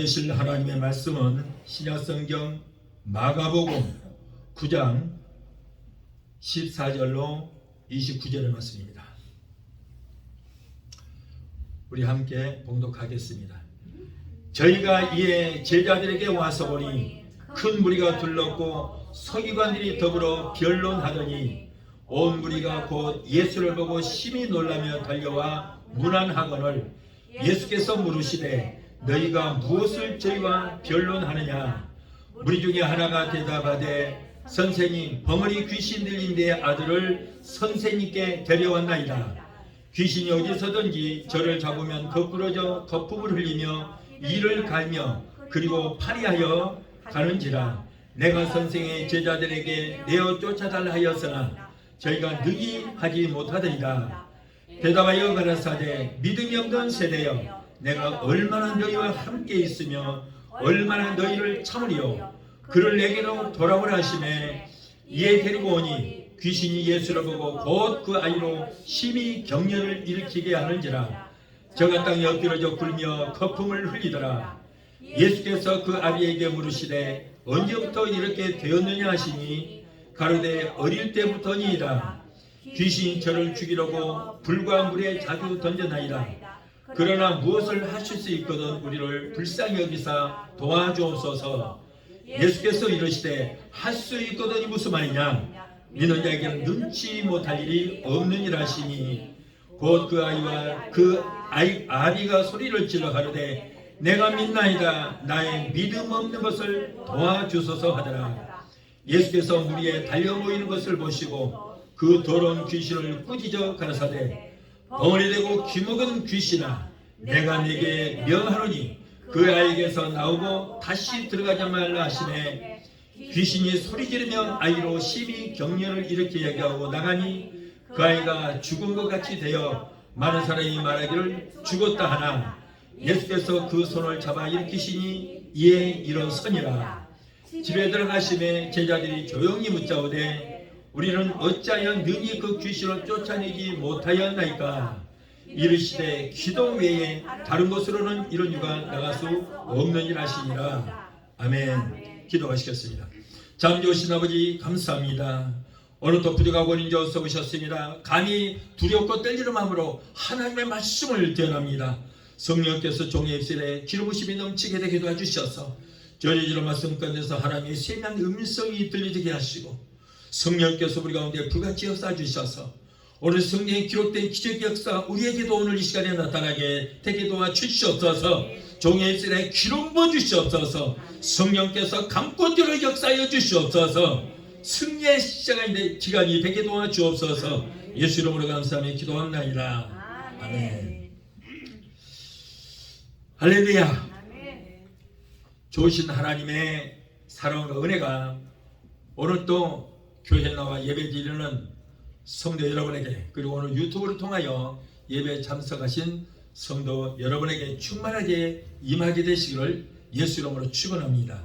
들으실 하나님의 말씀은 신약성경 마가복음 9장 14절로 29절의 말씀입니다. 우리 함께 봉독하겠습니다. 저희가 이에 제자들에게 와서 보니 큰 무리가 둘렀고 서기관들이 더불어 변론하더니 온 무리가 곧 예수를 보고 심히 놀라며 달려와 문안하거늘 예수께서 물으시되 너희가 무엇을 저희와 변론하느냐? 무리 중에 하나가 대답하되 선생님, 벙어리 귀신 들린 내 아들을 선생님께 데려왔나이다. 귀신이 어디서든지 저를 잡으면 거꾸러져 거품을 흘리며 이를 갈며 그리고 파리하여 가는지라. 내가 선생의 제자들에게 내어 쫓아달라 하였으나 저희가 능히 하지 못하더이다. 대답하여 가라사대 믿음이 없는 세대여, 내가 얼마나 너희와 함께 있으며 얼마나 너희를 참으리요. 그를 내게로 돌아오라 하시매 이에 데리고 오니 귀신이 예수를 보고 곧 그 아이로 심히 격려를 일으키게 하는지라. 저가 땅에 엎드러져 굴며 거품을 흘리더라. 예수께서 그 아비에게 물으시되 언제부터 이렇게 되었느냐 하시니 가로되 어릴 때부터니이다. 귀신이 저를 죽이려고 불과 물에 자주 던져나이다. 그러나 무엇을 하실 수 있거든 우리를 불쌍히 여기사 도와주옵소서. 예수께서 이르시되 할 수 있거든이 무슨 말이냐? 너는 자에게는 눈치 못할 일이 없느니라 하시니 곧 그 아이와 그 아비가 소리를 질러 가로되 내가 믿나이다. 나의 믿음 없는 것을 도와주소서 하더라. 예수께서 무리에 달려 모이는 것을 보시고 그 더러운 귀신을 꾸짖어 가라사대 벙어리 되고 귀먹은 귀신아, 내가 네게 명하노니 그 아이에게서 나오고 다시 들어가지 말라 하시매 귀신이 소리 지르며 아이로 심히 격려를 일으키게 하고 나가니 그 아이가 죽은 것 같이 되어 많은 사람이 말하기를 죽었다 하나 예수께서 그 손을 잡아 일으키시니 이에 일어서니라. 집에 들어가심에 제자들이 조용히 묻자오되 우리는 어찌하여 능히 그 귀신을 쫓아내지 못하였나이까? 이르시되 기도 외에 다른 곳으로는 이런 유가 나갈 수 없느니라 하시니라. 아멘. 기도하시겠습니다. 참 좋으신 아버지 감사합니다. 오늘도 부족하고 어린 자 어서 오셨습니다. 감히 두렵고 떨리는 마음으로 하나님의 말씀을 전합니다. 성령께서 종의 입술에 기름부심이 넘치게 되게 도와주셔서 전해지는 말씀 가운데서 하나님의 세미한 음성이 들리게 하시고 성령께서 우리 가운데 불같이 역사해 주셔서 오늘 성경에 기록된 기적의 역사 우리에게도 오늘 이 시간에 나타나게 되게 도와주시옵소서. 종의 입술에 기름 부어 주시옵소서. 성령께서 감고들을 역사하여 주시옵소서. 승리의 시간이 되게 도와주옵소서. 예수 이름으로 감사하며 기도합나이다. 아멘. 할렐루야. 좋으신 하나님의 사랑과 은혜가 오늘 또 교회에 나와 예배 드리는 성도 여러분에게 그리고 오늘 유튜브를 통하여 예배에 참석하신 성도 여러분에게 충만하게 임하게 되시기를 예수 이름으로 축원합니다.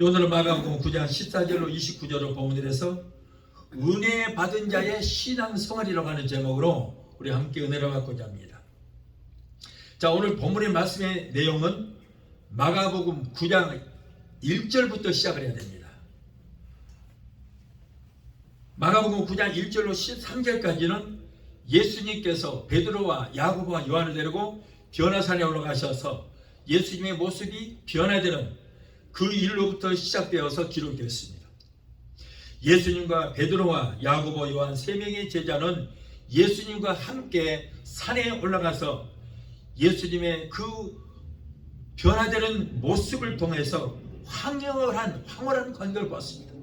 오늘은 마가복음 9장 14절로 29절로 본문을 해서 은혜 받은 자의 신앙생활이라고 하는 제목으로 우리 함께 은혜를 받고자 합니다. 자, 오늘 본문의 말씀의 내용은 마가복음 9장 1절부터 시작을 해야 됩니다. 마가복음 9장 1절로 13절까지는 예수님께서 베드로와 야고보와 요한을 데리고 변화산에 올라가셔서 예수님의 모습이 변화되는 그 일로부터 시작되어서 기록되었습니다. 예수님과 베드로와 야고보, 요한 세 명의 제자는 예수님과 함께 산에 올라가서 예수님의 그 변화되는 모습을 통해서 황홀한 관계를 보았습니다.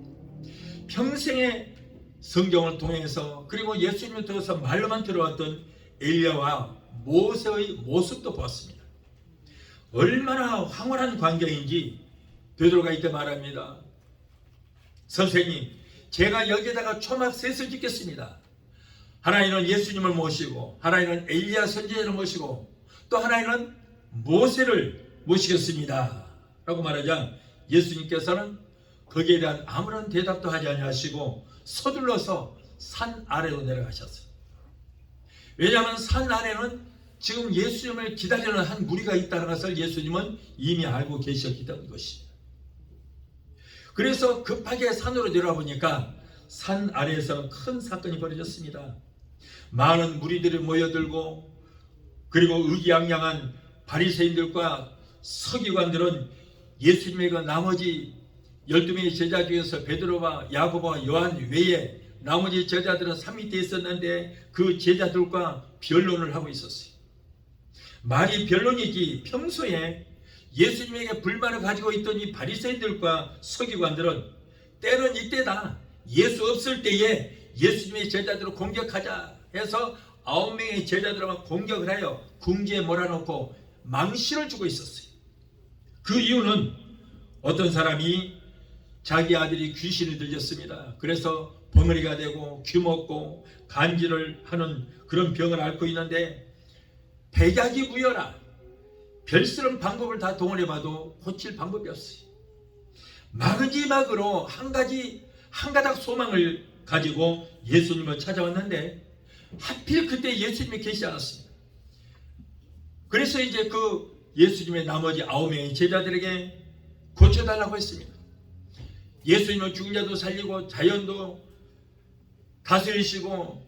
평생의 성경을 통해서 그리고 예수님을 통해서 말로만 들어왔던 엘리야와 모세의 모습도 보았습니다. 얼마나 황홀한 관계인지 베드로가 이때 말합니다. 선생님, 제가 여기에다가 초막셋을 짓겠습니다. 하나님은 예수님을 모시고 하나님은 엘리야 선지자를 모시고 또 하나님은 모세를 모시겠습니다 라고 말하자 예수님께서는 거기에 대한 아무런 대답도 하지 아니하시고 서둘러서 산 아래로 내려가셨어요. 왜냐하면 산 아래는 지금 예수님을 기다리는 한 무리가 있다는 것을 예수님은 이미 알고 계셨기 때문인 것입니다. 그래서 급하게 산으로 내려와 보니까 산 아래에서는 큰 사건이 벌어졌습니다. 많은 무리들이 모여들고, 그리고 의기양양한 바리새인들과 서기관들은 예수님의 그 나머지 12명의 제자 중에서 베드로와 야고보와 요한 외에 나머지 제자들은 산 밑에 있었는데 그 제자들과 변론을 하고 있었어요. 말이 변론이지 평소에 예수님에게 불만을 가지고 있던 이 바리새인들과 서기관들은 때는 이때다, 예수 없을 때에 예수님의 제자들을 공격하자 해서 9명의 제자들만 공격을 하여 궁지에 몰아넣고 망신을 주고 있었어요. 그 이유는 어떤 사람이 자기 아들이 귀신이 들렸습니다. 그래서 버머리가 되고 귀먹고 간질을 하는 그런 병을 앓고 있는데 백약이 무여라, 별스런 방법을 다 동원해봐도 고칠 방법이 없어요. 마지막으로 한 가닥 소망을 가지고 예수님을 찾아왔는데 하필 그때 예수님이 계시지 않았습니다. 그래서 이제 그 예수님의 나머지 9명의 제자들에게 고쳐달라고 했습니다. 예수님은 죽은 자도 살리고 자연도 다스리시고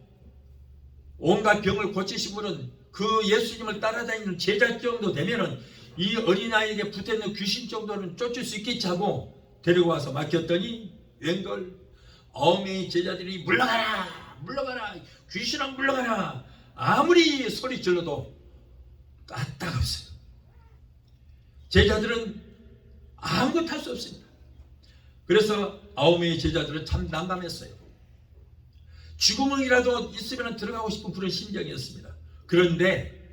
온갖 병을 고치신 분은 그 예수님을 따라다니는 제자 정도 되면은 이 어린아이에게 붙어있는 귀신 정도는 쫓을 수 있겠지 하고 데리고 와서 맡겼더니 웬걸 9명의 제자들이 물러가라, 물러가라, 귀신아 물러가라, 아무리 소리 질러도 까딱없어요. 제자들은 아무것도 할 수 없습니다. 그래서 9명의 제자들은 참 난감했어요. 쥐구멍이라도 있으면 들어가고 싶은 그런 심정이었습니다. 그런데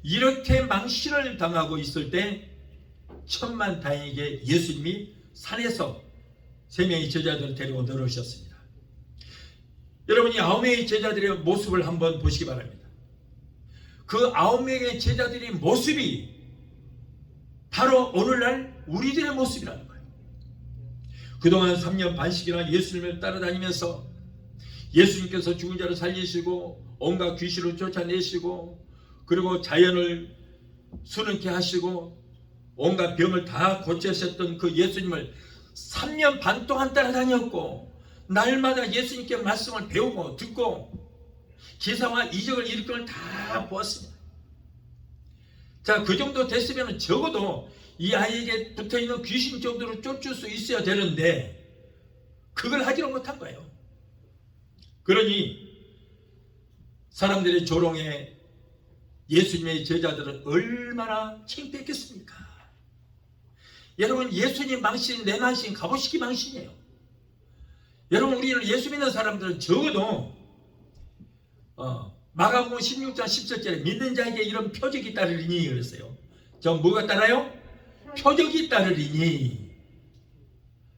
이렇게 망신을 당하고 있을 때 천만다행이게 예수님이 산에서 3명의 제자들을 데리고 내려오셨습니다. 여러분이 9명의 제자들의 모습을 한번 보시기 바랍니다. 그 9명의 제자들의 모습이 바로 오늘날 우리들의 모습이라는 거예요. 그동안 3년 반씩이나 예수님을 따라다니면서 예수님께서 죽은 자를 살리시고 온갖 귀신을 쫓아내시고 그리고 자연을 수능케 하시고 온갖 병을 다 고치셨던 그 예수님을 3년 반 동안 따라다녔고 날마다 예수님께 말씀을 배우고 듣고 기사와 이적을 일으키는 걸 다 보았습니다. 자, 그 정도 됐으면 적어도 이 아이에게 붙어있는 귀신 정도로 쫓을 수 있어야 되는데 그걸 하지는 못한 거예요. 그러니 사람들의 조롱에 예수님의 제자들은 얼마나 창피했겠습니까? 여러분, 예수님 망신, 내 망신, 가보시기 망신이에요. 여러분, 우리는 예수 믿는 사람들은 적어도 마가복음 16장 17절에 믿는 자에게 이런 표적이 따르리니 그랬어요. 저 뭐가 따라요? 표적이 따르리니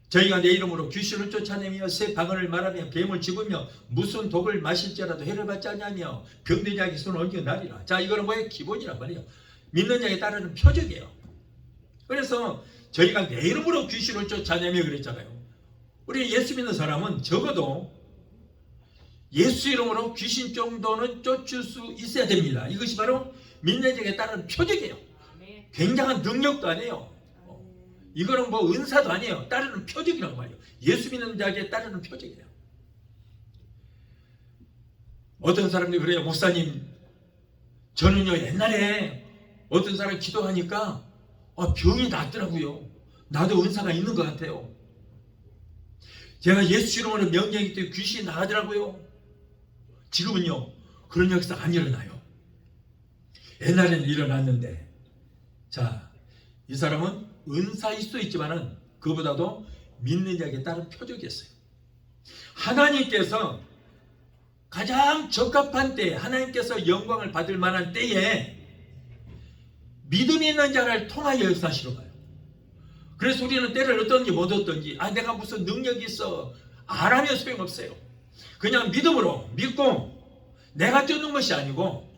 저희가 내 이름으로 귀신을 쫓아내며 새 방언을 말하며 뱀을 집으며 무슨 독을 마실지라도 해를 받지 않냐며 병든 자에게 손을 얹어 나리라. 자, 이거는 뭐예요? 기본이란 말이에요. 믿는 자에 따르는 표적이에요. 그래서 저희가 내 이름으로 귀신을 쫓아내며 그랬잖아요. 우리 예수 믿는 사람은 적어도 예수 이름으로 귀신 정도는 쫓을 수 있어야 됩니다. 이것이 바로 믿는 자에 따르는 표적이에요. 굉장한 능력도 아니에요. 이거는 뭐 은사도 아니에요. 따르는 표적이란 말이에요. 예수 믿는 자에게 따르는 표적이에요. 어떤 사람들이 그래요. 목사님, 저는요 옛날에 어떤 사람이 기도하니까 병이 낫더라고요. 나도 은사가 있는 것 같아요. 제가 예수 이름으로 명령이 때 귀신이 나가더라고요. 지금은요 그런 역사 안 일어나요. 옛날에는 일어났는데, 자, 이 사람은 은사일 수도 있지만은 그보다도 믿는 자에게 따른 표적이었어요. 하나님께서 가장 적합한 때에, 하나님께서 영광을 받을 만한 때에 믿음이 있는 자를 통하여 역사하시러 가요. 그래서 우리는 때를 어떤지 못 얻던지 내가 무슨 능력이 있어 안 하면 소용없어요. 그냥 믿음으로 믿고, 내가 쫓는 것이 아니고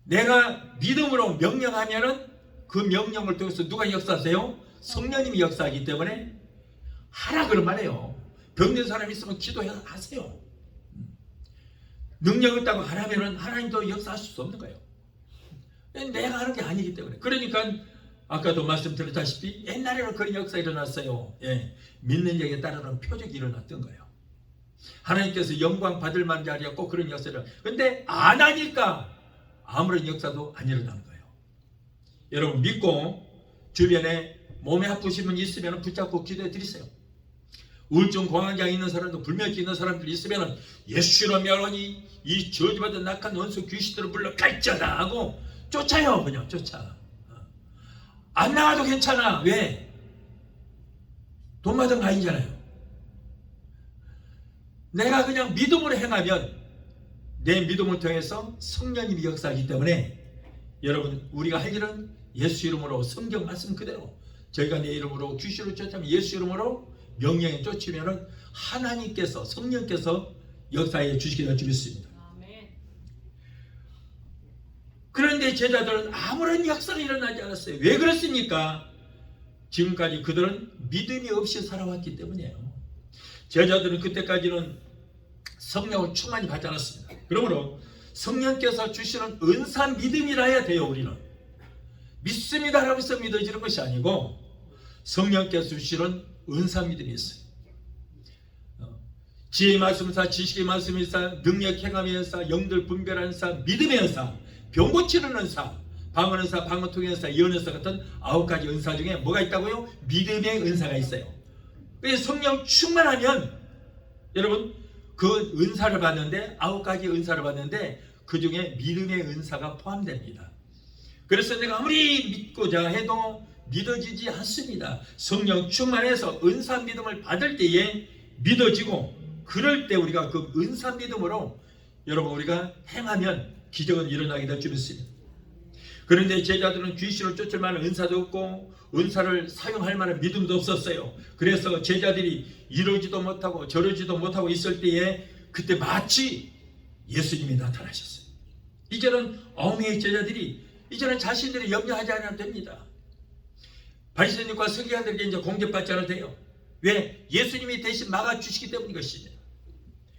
내가 믿음으로 명령하면은 그 명령을 통해서 누가 역사하세요? 성령님이 역사하기 때문에 하라 그런 말이에요. 병든 사람 있으면 기도하세요. 능력 있다고 하라면은 하나님도 역사하실 수 없는 거예요. 내가 하는 게 아니기 때문에. 그러니까 아까도 말씀드렸다시피 옛날에는 그런 역사가 일어났어요. 예, 믿는 자에게 따르는 표적이 일어났던 거예요. 하나님께서 영광 받을 만한 자리에 꼭 그런 역사를. 근데 안 하니까 아무런 역사도 안 일어나는 거예요. 여러분 믿고 주변에 몸에 아프신 분 있으면 붙잡고 기도해 드리세요. 우울증 공황장애 있는 사람도 불면증 있는 사람들 있으면 예수로 명하니 이 저주받은 낙한 원수 귀신들을 불러 갈자다 하고 쫓아요. 그냥 쫓아. 안 나와도 괜찮아. 왜? 돈 받은 거 아니잖아요. 내가 그냥 믿음으로 행하면 내 믿음을 통해서 성령님이 역사하기 때문에 여러분 우리가 할 일은 예수 이름으로 성경 말씀 그대로 저희가 내 이름으로 귀신을 쫓으면 예수 이름으로 명령에 쫓으면 하나님께서 성령께서 역사해 주시기를 주겠습니다. 그런데 제자들은 아무런 역사가 일어나지 않았어요. 왜 그렇습니까? 지금까지 그들은 믿음이 없이 살아왔기 때문이에요. 제자들은 그때까지는 성령을 충만히 받지 않았습니다. 그러므로 성령께서 주시는 은사 믿음이라 해야 돼요. 우리는 믿습니다라고 해서 믿어지는 것이 아니고 성령께서 주시는 은사 믿음이 있어요. 지혜의 말씀사, 지식의 말씀사, 능력 행함의 은사, 영들 분별하는 은사, 믿음의 은사, 병 고치는 은사, 방언 은사, 방언 통의 은사, 예언 은사 같은 9가지 은사 중에 뭐가 있다고요? 믿음의 은사가 있어요. 그래서 성령 충만하면 여러분 그 은사를 받는데 9가지 은사를 받는데 그 중에 믿음의 은사가 포함됩니다. 그래서 내가 아무리 믿고자 해도 믿어지지 않습니다. 성령 충만해서 은사 믿음을 받을 때에 믿어지고 그럴 때 우리가 그 은사 믿음으로 여러분 우리가 행하면 기적은 일어나게 될 줄 믿습니다. 그런데 제자들은 귀신을 쫓을 만한 은사도 없고 은사를 사용할 만한 믿음도 없었어요. 그래서 제자들이 이러지도 못하고 저러지도 못하고 있을 때에 그때 마치 예수님이 나타나셨어요. 이제는 9명의 제자들이 이제는 자신들이 염려하지 않아도 됩니다. 바리새인과 서기관들에게 이제 공격받지 않아도 돼요. 왜? 예수님이 대신 막아주시기 때문인 것입니다.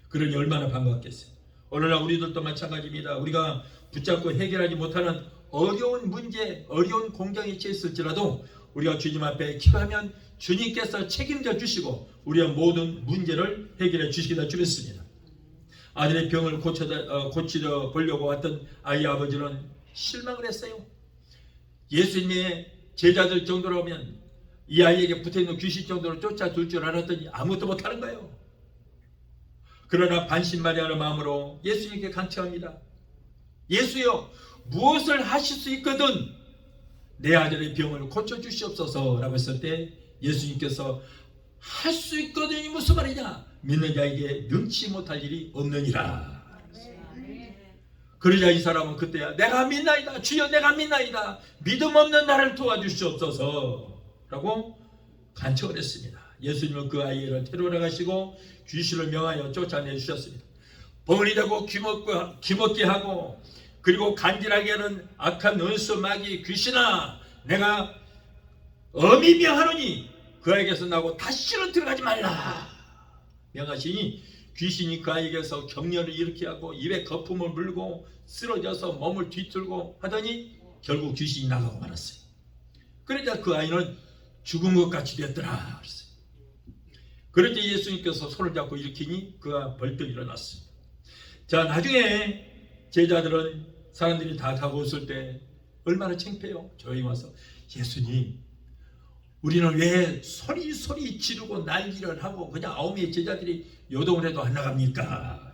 그러니 얼마나 반갑겠어요. 오늘날 우리들도 마찬가지입니다. 우리가 붙잡고 해결하지 못하는 어려운 문제, 어려운 공경에 처했을지라도 우리가 주님 앞에 기도하면 주님께서 책임져 주시고 우리의 모든 문제를 해결해 주시기를 주겠습니다. 아들의 병을 고치려 보려고 왔던 아이 아버지는 실망을 했어요. 예수님의 제자들 정도라면 이 아이에게 붙어있는 귀신 정도로 쫓아둘 줄 알았더니 아무것도 못하는 거예요. 그러나 반신반의하는 마음으로 예수님께 간청합니다. 예수여, 무엇을 하실 수 있거든 내 아들의 병을 고쳐주시옵소서 라고 했을 때 예수님께서 할 수 있거든이 무슨 말이냐? 믿는 자에게 능치 못할 일이 없느니라. 그러자 이 사람은 그때야 내가 믿나이다. 주여 내가 믿나이다. 믿음 없는 나를 도와주시옵소서 라고 간청을 했습니다. 예수님은 그 아이를 데려오라 가시고 귀신을 명하여 쫓아내 주셨습니다. 벙어리 되고 기먹게 하고 그리고 간질하게 하는 악한 원수 마귀 귀신아 내가 엄히 명하노니 그 아이에게서 나고 다시는 들어가지 말라 명하시니 귀신이 그 아이에게서 격렬을 일으키게 하고 입에 거품을 물고 쓰러져서 몸을 뒤틀고 하더니 결국 귀신이 나가고 말았어요. 그러자 그 아이는 죽은 것 같이 됐더라. 그럴 때 예수님께서 손을 잡고 일으키니 그가 벌떡 일어났습니다. 자, 나중에 제자들은 사람들이 다 가고 있을 때 얼마나 창피해요. 조용히 와서 예수님 우리는 왜 소리 지르고 난리를 하고 그냥 9명의 제자들이 요동을 해도 안 나갑니까?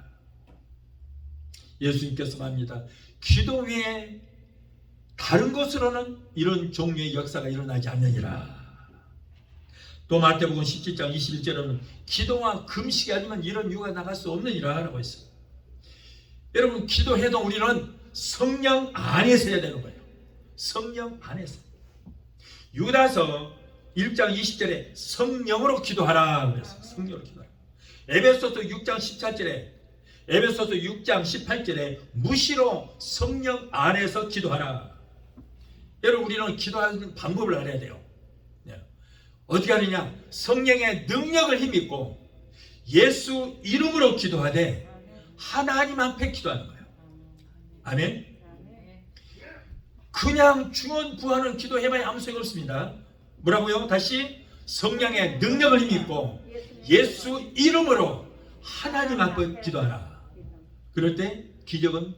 예수님께서 말합니다. 기도 외에 다른 것으로는 이런 종류의 역사가 일어나지 않느니라. 또 마태복음 17장 21절에는 기도와 금식이 아니면 이런 유가 나갈 수 없느니라 라고 했어요. 여러분 기도해도 우리는 성령 안에서 해야 되는 거예요. 성령 안에서. 유다서 1장 20절에 성령으로 기도하라 그랬어요. 성령으로 기도하라. 에베소서 6장 18절에 무시로 성령 안에서 기도하라. 여러분 우리는 기도하는 방법을 알아야 돼요. 어떻게 하느냐? 성령의 능력을 힘입고 예수 이름으로 기도하되 하나님 앞에 기도하는 거예요. 아멘. 그냥 중언 부하는 기도해봐야 아무 소용이 없습니다. 뭐라고요? 다시 성령의 능력을 힘입고 예수 이름으로 하나님 앞에 기도하라. 그럴 때 기적은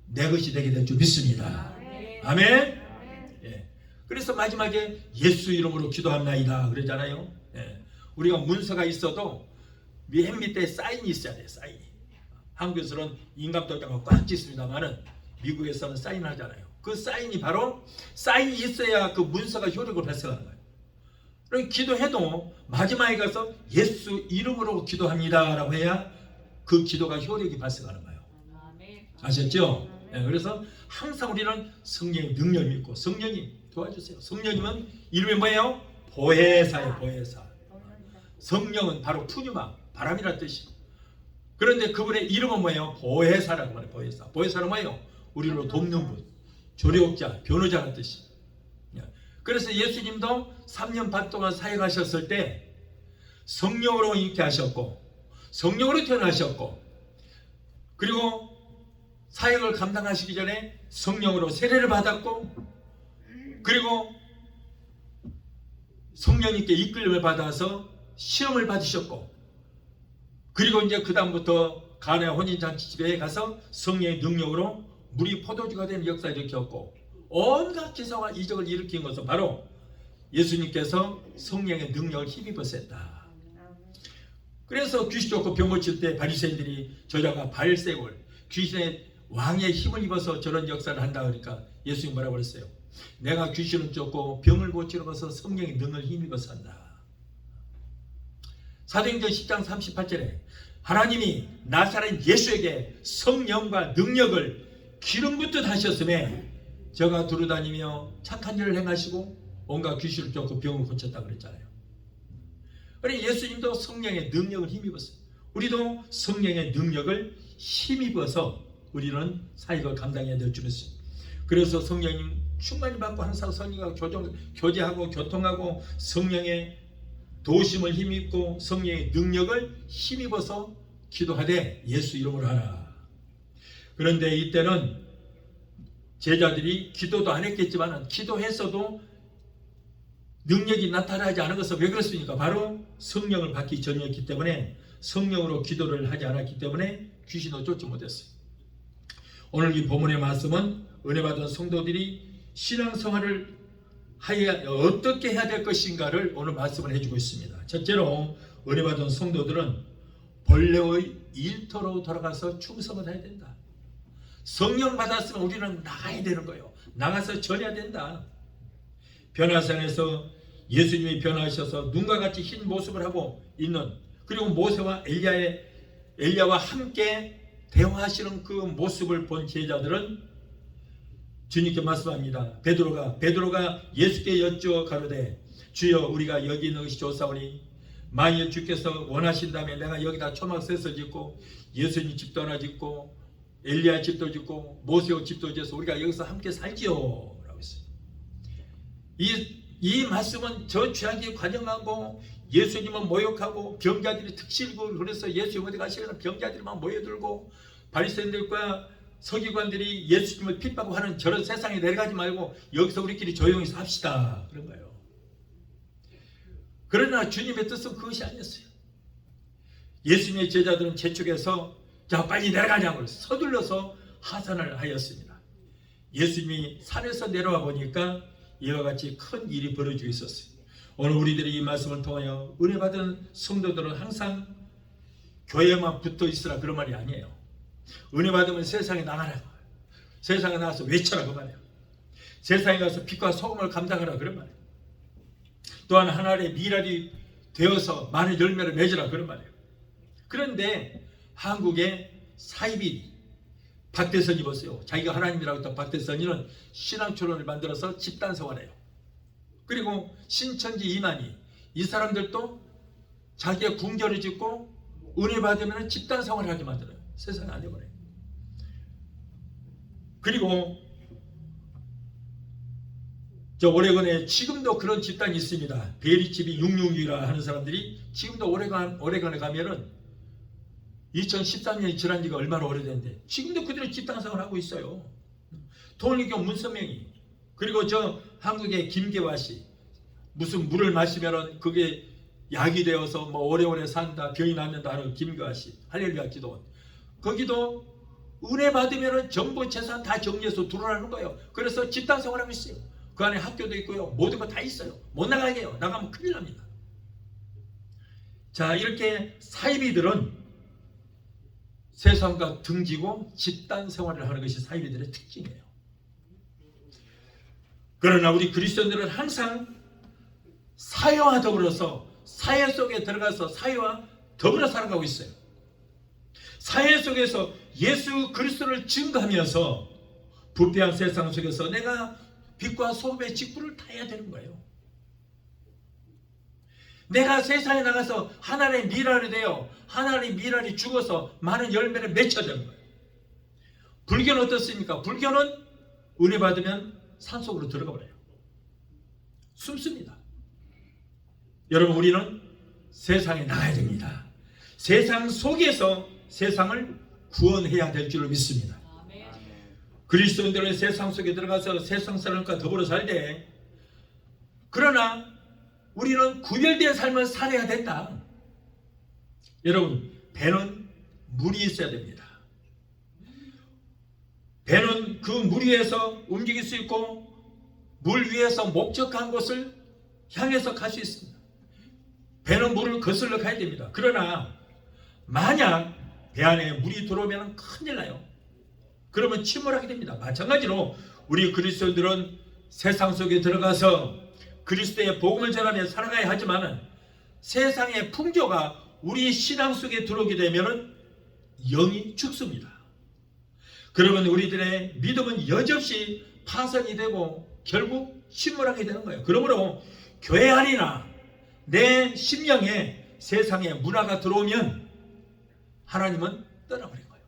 내 것이 되게 될 줄 믿습니다. 아멘. 예. 그래서 마지막에 예수 이름으로 기도합나이다 그러잖아요. 예. 우리가 문서가 있어도 맨 밑에 사인이 있어야 돼요. 사인이. 한국에서는 인감도장을 꽉 찍습니다만은 미국에서는 사인을 하잖아요. 그 사인이 바로 사인이 있어야 그 문서가 효력을 발생하는 거예요. 그럼 기도해도 마지막에 가서 예수 이름으로 기도합니다 라고 해야 그 기도가 효력이 발생하는 거예요. 아셨죠? 네, 그래서 항상 우리는 성령의 능력을 믿고 성령님 도와주세요. 성령님은 이름이 뭐예요? 보혜사예요. 보혜사. 성령은 바로 푸뉴마 바람이라는 뜻이에요. 그런데 그분의 이름은 뭐예요? 보혜사라고 말해요. 보혜사. 보혜사는 뭐예요? 우리를 돕는 분, 조력자, 변호자라는 뜻이에요. 그래서 예수님도 3년 반 동안 사역하셨을 때 성령으로 잉태하셨고 성령으로 태어나셨고 그리고 사역을 감당하시기 전에 성령으로 세례를 받았고 그리고 성령님께 이끌림을 받아서 시험을 받으셨고 그리고 이제 그 다음부터 가나의 혼인잔치집에 가서 성령의 능력으로 물이 포도주가 되는 역사를 일으켰고 온갖 기사와 이적을 일으킨 것은 바로 예수님께서 성령의 능력을 힘입으셨다. 그래서 귀신 쫓고 병 고칠 때 바리새인들이 저자가 발세골 귀신의 왕의 힘을 입어서 저런 역사를 한다 그러니까 예수님 뭐라고 그랬어요? 내가 귀신을 쫓고 병을 고치러 가서 성령의 능을 힘입어서 한다. 사도행전 10장 38절에 하나님이 나사렛 예수에게 성령과 능력을 기름 붓듯 하셨음에 저가 두루다니며 착한 일을 행하시고 온갖 귀신을 쫓고 병을 고쳤다 그랬잖아요. 그러니 예수님도 성령의 능력을 힘입었어요. 우리도 성령의 능력을 힘입어서 우리는 사역을 감당해야 될 줄 믿습니다. 그래서 성령님 충만히 받고 항상 성령과 교제하고 교통하고 성령의 도심을 힘입고 성령의 능력을 힘입어서 기도하되 예수 이름으로 하라. 그런데 이때는 제자들이 기도도 안 했겠지만 기도했어도 능력이 나타나지 않은 것은 왜 그렇습니까? 바로 성령을 받기 전이었기 때문에 성령으로 기도를 하지 않았기 때문에 귀신을 쫓지 못했어요. 오늘 이 본문의 말씀은 은혜 받은 성도들이 신앙생활을 어떻게 해야 될 것인가를 오늘 말씀을 해주고 있습니다. 첫째로 은혜 받은 성도들은 본래의 일터로 돌아가서 충성을 해야 된다. 성령 받았으면 우리는 나가야 되는 거예요. 나가서 전해야 된다. 변화산에서 예수님이 변화하셔서 눈과 같이 흰 모습을 하고 있는 그리고 모세와 엘리야와 함께 대화하시는 그 모습을 본 제자들은 주님께 말씀합니다. 베드로가 예수께 여쭈어 가로되 주여 우리가 여기 있는 것이 좋사오니 만일 주께서 원하신다면 내가 여기다 초막셋을 짓고 예수님 집도 하나 짓고 엘리야 집도 짓고 모세 집도 지어서 우리가 여기서 함께 살지요 라고 했어요. 이 말씀은 저 죄악이 관영하고 예수님은 모욕하고 병자들이 특실고 그래서 예수님 어디 가시려면 병자들만 모여들고 바리새인들과 서기관들이 예수님을 핍박하고 하는 저런 세상에 내려가지 말고 여기서 우리끼리 조용히 삽시다 그런 거예요. 그러나 주님의 뜻은 그것이 아니었어요. 예수님의 제자들은 재촉해서 자 빨리 내려가냐고 서둘러서 하산을 하였습니다. 예수님이 산에서 내려와 보니까 이와 같이 큰 일이 벌어지고 있었어요. 오늘 우리들이 이 말씀을 통하여 은혜 받은 성도들은 항상 교회만 붙어 있으라 그런 말이 아니에요. 은혜 받으면 세상에 나가라. 세상에 나가서 외쳐라 그 말이에요. 세상에 가서 빛과 소금을 감당하라 그런 말이에요. 또한 하나님의 미랄이 되어서 많은 열매를 맺으라 그런 말이에요. 그런데 한국의 사이비 박대선이 보세요. 자기가 하나님이라고 했던 박대선이는 신앙초론을 만들어서 집단생활해요. 그리고 신천지 이만희 이 사람들도 자기가 궁전을 짓고 은혜 받으면 집단생활을 하게 만들어요. 세상에 안 돼버려요. 그리고 저 오레곤에 지금도 그런 집단이 있습니다. 베리집이 666이라 하는 사람들이 지금도 오레곤에 가면은 2013년이 지난 지가 얼마나 오래됐는데 지금도 그들은 집단생활을 하고 있어요. 통일교 문선명이 그리고 저 한국의 김계화 씨, 무슨 물을 마시면은 그게 약이 되어서 뭐 오래오래 산다, 병이 낫는다 하는 김계화 씨, 할렐루야 기도원. 거기도 은혜 받으면은 전부 재산 다 정리해서 들어오라는 거예요. 그래서 집단 생활하고 있어요. 그 안에 학교도 있고요, 모든 거 다 있어요. 못 나가게 해요. 나가면 큰일 납니다. 자, 이렇게 사이비들은 세상과 등지고 집단 생활을 하는 것이 사이비들의 특징이에요. 그러나 우리 그리스도인들은 항상 사회와 더불어서 사회 속에 들어가서 사회와 더불어 살아가고 있어요. 사회 속에서 예수 그리스도를 증거하면서 부패한 세상 속에서 내가 빛과 소금의 직분을 다해야 되는 거예요. 내가 세상에 나가서 하나님의 미랄이 되어 하나님의 미랄이 죽어서 많은 열매를 맺혀야 되는 거예요. 불교는 어떻습니까? 불교는 은혜 받으면 산속으로 들어가 버려요. 숨습니다. 여러분, 우리는 세상에 나가야 됩니다. 세상 속에서 세상을 구원해야 될 줄로 믿습니다. 그리스도인들은 세상 속에 들어가서 세상 사람과 더불어 살되, 그러나 우리는 구별된 삶을 살아야 된다. 여러분, 배는 물이 있어야 됩니다. 배는 그 물 위에서 움직일 수 있고 물 위에서 목적한 곳을 향해서 갈 수 있습니다. 배는 물을 거슬러 가야 됩니다. 그러나 만약 배 안에 물이 들어오면 큰일 나요. 그러면 침몰하게 됩니다. 마찬가지로 우리 그리스도인들은 세상 속에 들어가서 그리스도의 복음을 전하며 살아가야 하지만 세상의 풍조가 우리 신앙 속에 들어오게 되면 영이 죽습니다. 그러면 우리들의 믿음은 여지없이 파손이 되고 결국 침몰하게 되는 거예요. 그러므로 교회 안이나 내 심령에 세상의 문화가 들어오면 하나님은 떠나버린 거예요.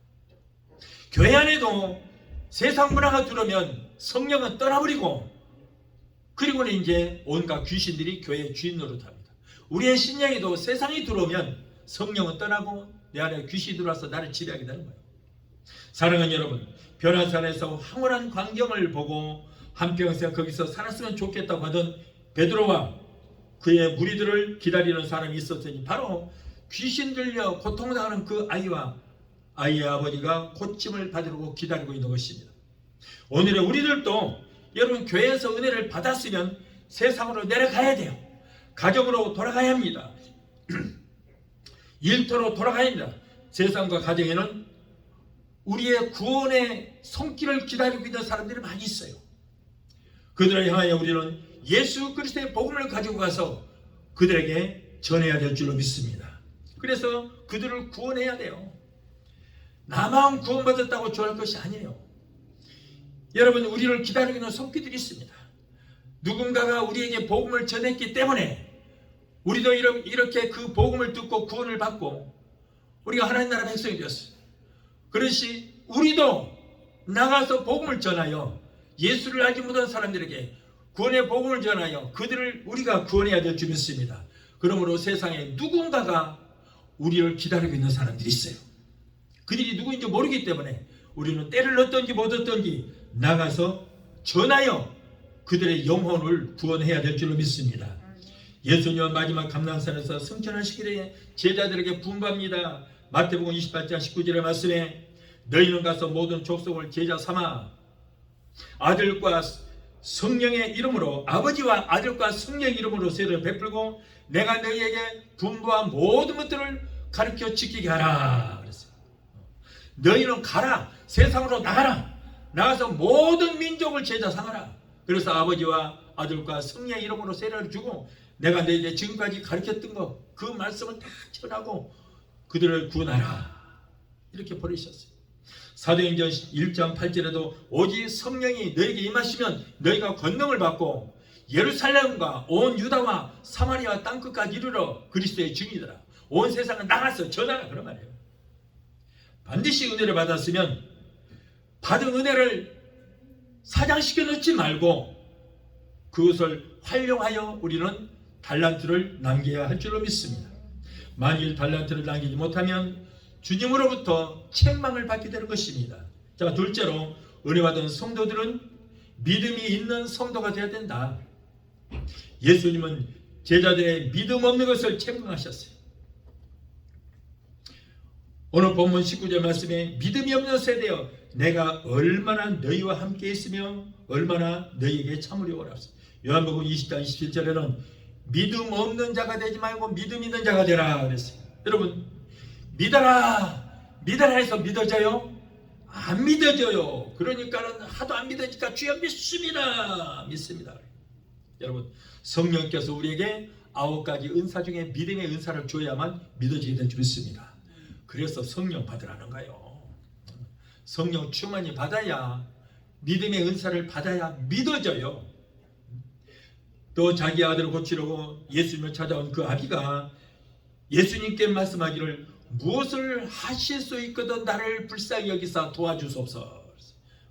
교회 안에도 세상 문화가 들어오면 성령은 떠나버리고, 그리고는 이제 온갖 귀신들이 교회의 주인 노릇합니다. 우리의 심령에도 세상이 들어오면 성령은 떠나고 내 안에 귀신이 들어와서 나를 지배하게 되는 거예요. 사랑하는 여러분, 변화산에서 황홀한 광경을 보고 한평생 거기서 살았으면 좋겠다고 하던 베드로와 그의 무리들을 기다리는 사람이 있었으니 바로 귀신 들려 고통당하는 그 아이와 아이의 아버지가 고침을 받으려고 기다리고 있는 것입니다. 오늘의 우리들도 여러분, 교회에서 은혜를 받았으면 세상으로 내려가야 돼요. 가정으로 돌아가야 합니다. 일터로 돌아가야 합니다. 세상과 가정에는 우리의 구원의 손길을 기다리고 있는 사람들이 많이 있어요. 그들을 향하여 우리는 예수 그리스도의 복음을 가지고 가서 그들에게 전해야 될 줄로 믿습니다. 그래서 그들을 구원해야 돼요. 나만 구원받았다고 좋아할 것이 아니에요. 여러분, 우리를 기다리고 있는 손길들이 있습니다. 누군가가 우리에게 복음을 전했기 때문에 우리도 이렇게 그 복음을 듣고 구원을 받고 우리가 하나님 나라 백성이 되었어요. 그렇지, 우리도 나가서 복음을 전하여 예수를 알지 못한 사람들에게 구원의 복음을 전하여 그들을 우리가 구원해야 될 줄 믿습니다. 그러므로 세상에 누군가가 우리를 기다리고 있는 사람들이 있어요. 그들이 누구인지 모르기 때문에 우리는 때를 얻든지 못 얻든지 나가서 전하여 그들의 영혼을 구원해야 될 줄로 믿습니다. 예수님은 마지막 감람산에서 승천하시기에 제자들에게 분부합니다. 마태복음 28장 19절의 말씀에 너희는 가서 모든 족속을 제자 삼아 아들과 성령의 이름으로, 아버지와 아들과 성령의 이름으로 세례를 베풀고 내가 너희에게 분부한 모든 것들을 가르쳐 지키게 하라 그랬어요. 너희는 가라, 세상으로 나가라, 나가서 모든 민족을 제자 삼아라. 그래서 아버지와 아들과 성령의 이름으로 세례를 주고 내가 너희에게 지금까지 가르쳤던 것, 그 말씀을 다 전하고 그들을 구원하라, 이렇게 버리셨어요. 사도행전 1장 8절에도 오직 성령이 너에게 임하시면 너희가 권능을 받고 예루살렘과 온 유다와 사마리아 땅끝까지 이르러 그리스도의 증인이더라. 온 세상을 나가서 전하라, 그런 말이에요. 반드시 은혜를 받았으면 받은 은혜를 사장시켜 놓지 말고 그것을 활용하여 우리는 달란트를 남겨야 할 줄로 믿습니다. 만일 달란트를 남기지 못하면 주님으로부터 책망을 받게 되는 것입니다. 자, 둘째로 은혜 받은 성도들은 믿음이 있는 성도가 되어야 된다. 예수님은 제자들의 믿음 없는 것을 책망하셨어요. 오늘 본문 19절 말씀에 믿음이 없는 세대여 내가 얼마나 너희와 함께 있으며 얼마나 너희에게 참으려 오랍니다. 요한복음 20장 27절에는 믿음 없는 자가 되지 말고 믿음 있는 자가 되라 그랬어요. 여러분 믿어라 믿어라 해서 믿어져요? 안 믿어져요. 그러니까는 하도 안 믿어지니까 주여 믿습니다. 여러분 성령께서 우리에게 9가지 은사 중에 믿음의 은사를 줘야만 믿어지게 될 줄 믿습니다. 그래서 성령 받으라는 거예요. 성령 충만히 받아야 믿음의 은사를 받아야 믿어져요. 또 자기 아들을 고치려고 예수님을 찾아온 그 아비가 예수님께 말씀하기를 무엇을 하실 수 있거든 나를 불쌍히 여기사 도와주소서.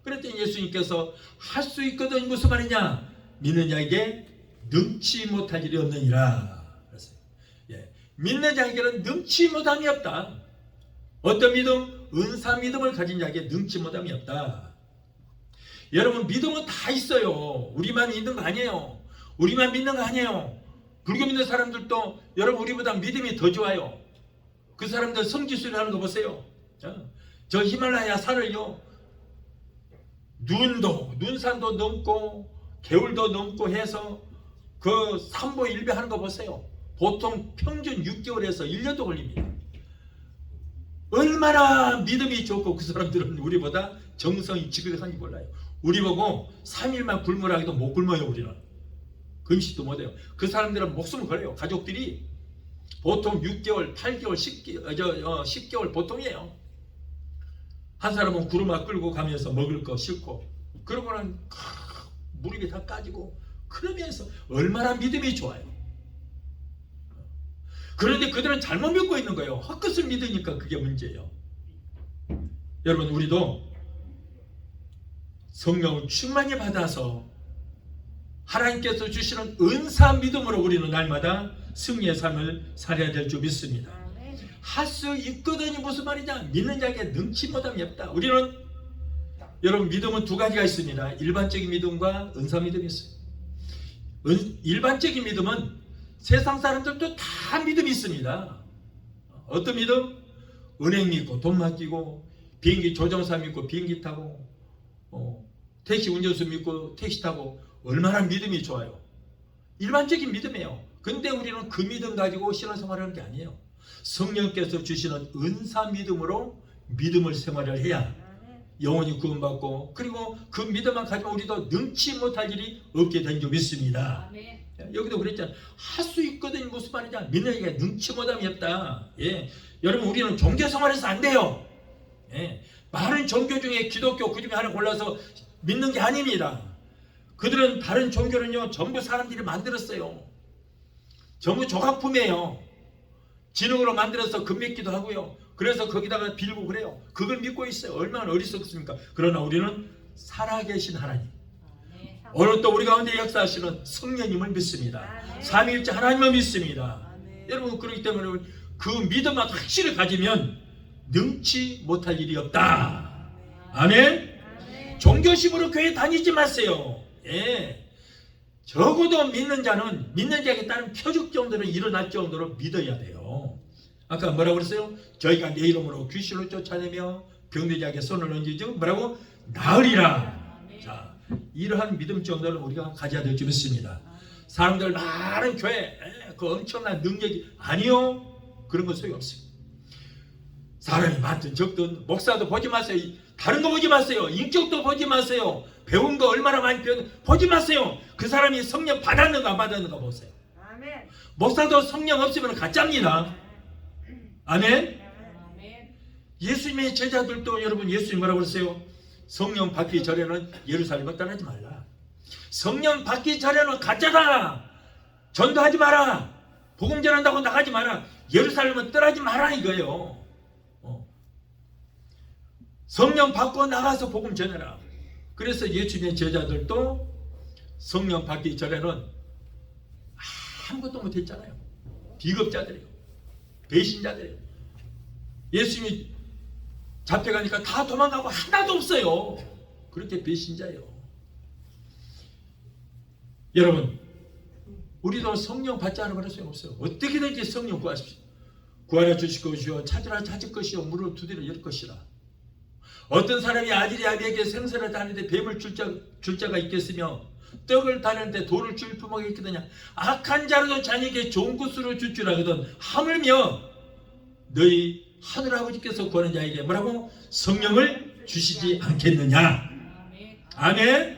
그랬더니 예수님께서 할 수 있거든 무슨 말이냐? 믿는 자에게 능치 못할 일이 없느니라. 그랬어요. 믿는 자에게는 능치 못함이 없다. 어떤 믿음? 은사 믿음을 가진 자에게 능치 못함이 없다. 여러분 믿음은 다 있어요. 우리만 있는 거 아니에요. 우리만 믿는 거 아니에요. 불교 믿는 사람들도 여러분 우리보다 믿음이 더 좋아요. 그 사람들 성지순례 하는 거 보세요. 저 히말라야 산을요 눈산도 넘고 개울도 넘고 해서 그 삼보일배 하는 거 보세요. 보통 평균 6개월에서 1년도 걸립니다. 얼마나 믿음이 좋고 그 사람들은 우리보다 정성이 지극하니 몰라요. 우리 보고 3일만 굶으라 해도 못 굶어요. 우리는 금식도 못해요. 그 사람들은 목숨을 걸어요. 가족들이 보통 6개월, 8개월, 10개월 보통이에요. 한 사람은 구르마 끌고 가면서 먹을 거 싣고 그러고는 무릎이 다 까지고 그러면서 얼마나 믿음이 좋아요. 그런데 그들은 잘못 믿고 있는 거예요. 헛것을 믿으니까 그게 문제예요. 여러분 우리도 성령을 충만히 받아서 하나님께서 주시는 은사 믿음으로 우리는 날마다 승리의 삶을 살아야 될 줄 믿습니다. 할 수 있거든이 무슨 말이냐? 믿는 자에게 능치 못함이 없다. 우리는 여러분 믿음은 두 가지가 있습니다. 일반적인 믿음과 은사 믿음이 있어요. 일반적인 믿음은 세상 사람들도 다 믿음이 있습니다. 어떤 믿음? 은행 믿고 돈 맡기고 비행기 조종사 믿고 비행기 타고 택시 운전수 믿고 택시 타고 얼마나 믿음이 좋아요. 일반적인 믿음이에요. 근데 우리는 그 믿음 가지고 신앙생활을 하는 게 아니에요. 성령께서 주시는 은사 믿음으로 믿음을 생활을 해야 영원히 구원받고 그리고 그 믿음만 가지고 우리도 능치 못할 일이 없게 된 줄 믿습니다. 여기도 그랬잖아요. 할 수 있거든 무슨 말이냐? 믿는 이가 능치 못함이 없다. 여러분 우리는 종교생활에서 안 돼요. 많은 종교 중에 기독교 그 중에 하나 골라서 믿는 게 아닙니다. 그들은 다른 종교는요 전부 사람들이 만들었어요. 전부 조각품이에요. 지능으로 만들어서 금 믿기도 하고요. 그래서 거기다가 빌고 그래요. 그걸 믿고 있어요. 얼마나 어리석습니까? 그러나 우리는 살아계신 하나님, 오늘 또 우리 가운데 역사하시는 성령님을 믿습니다. 삼위일체 하나님을 믿습니다. 여러분 그렇기 때문에 그 믿음만 확실히 가지면 능치 못할 일이 없다. 아멘. 종교심으로 교회 다니지 마세요. 적어도 믿는 자에게 따른 표적 정도는 일어날 정도로 믿어야 돼요. 아까 뭐라고 그랬어요? 저희가 내 이름으로 귀신을 쫓아내며 병든 자에게 손을 얹으죠. 뭐라고? 나으리라. 자, 이러한 믿음 정도를 우리가 가져야 될 줄 믿습니다. 사람들 많은 교회 그 엄청난 능력이 아니요. 그런 건 소용없어요. 사람이 많든 적든 목사도 보지 마세요. 다른 거 보지 마세요. 인격도 보지 마세요. 배운 거 얼마나 많이 보지 마세요. 그 사람이 성령 받았는가 안 받았는가 보세요. 아멘. 목사도 성령 없으면 가짜입니다. 아멘. 예수님의 제자들도 여러분 예수님 뭐라고 그랬어요? 성령 받기 전에는 예루살렘을 떠나지 말라. 성령 받기 전에는 가짜다. 전도하지 마라. 복음 전한다고 나가지 마라. 예루살렘은 떠나지 마라 이거예요. 성령 받고 나가서 복음 전해라. 그래서 예수님의 제자들도 성령 받기 전에는 아무것도 못했잖아요. 비겁자들이에요. 배신자들이에요. 예수님이 잡혀가니까 다 도망가고 하나도 없어요. 그렇게 배신자예요. 여러분, 우리도 성령 받지 않으면 그럴 수 없어요. 어떻게든지 성령 구하십시오. 구하라 주실 것이요 찾으라 찾을 것이요 문을 두드려 열 것이라. 어떤 사람이 아들야비에게 생선을 다니는데 뱀을 줄 자가 있겠으며 떡을 다니는데 돌을 줄 부모가 있겠느냐. 악한 자로도 자녀에게 좋은 것으로 줄 줄 알거든 하물며 너희 하늘아버지께서 구하는 자에게 뭐라고? 성령을 주시지 않겠느냐. 아멘.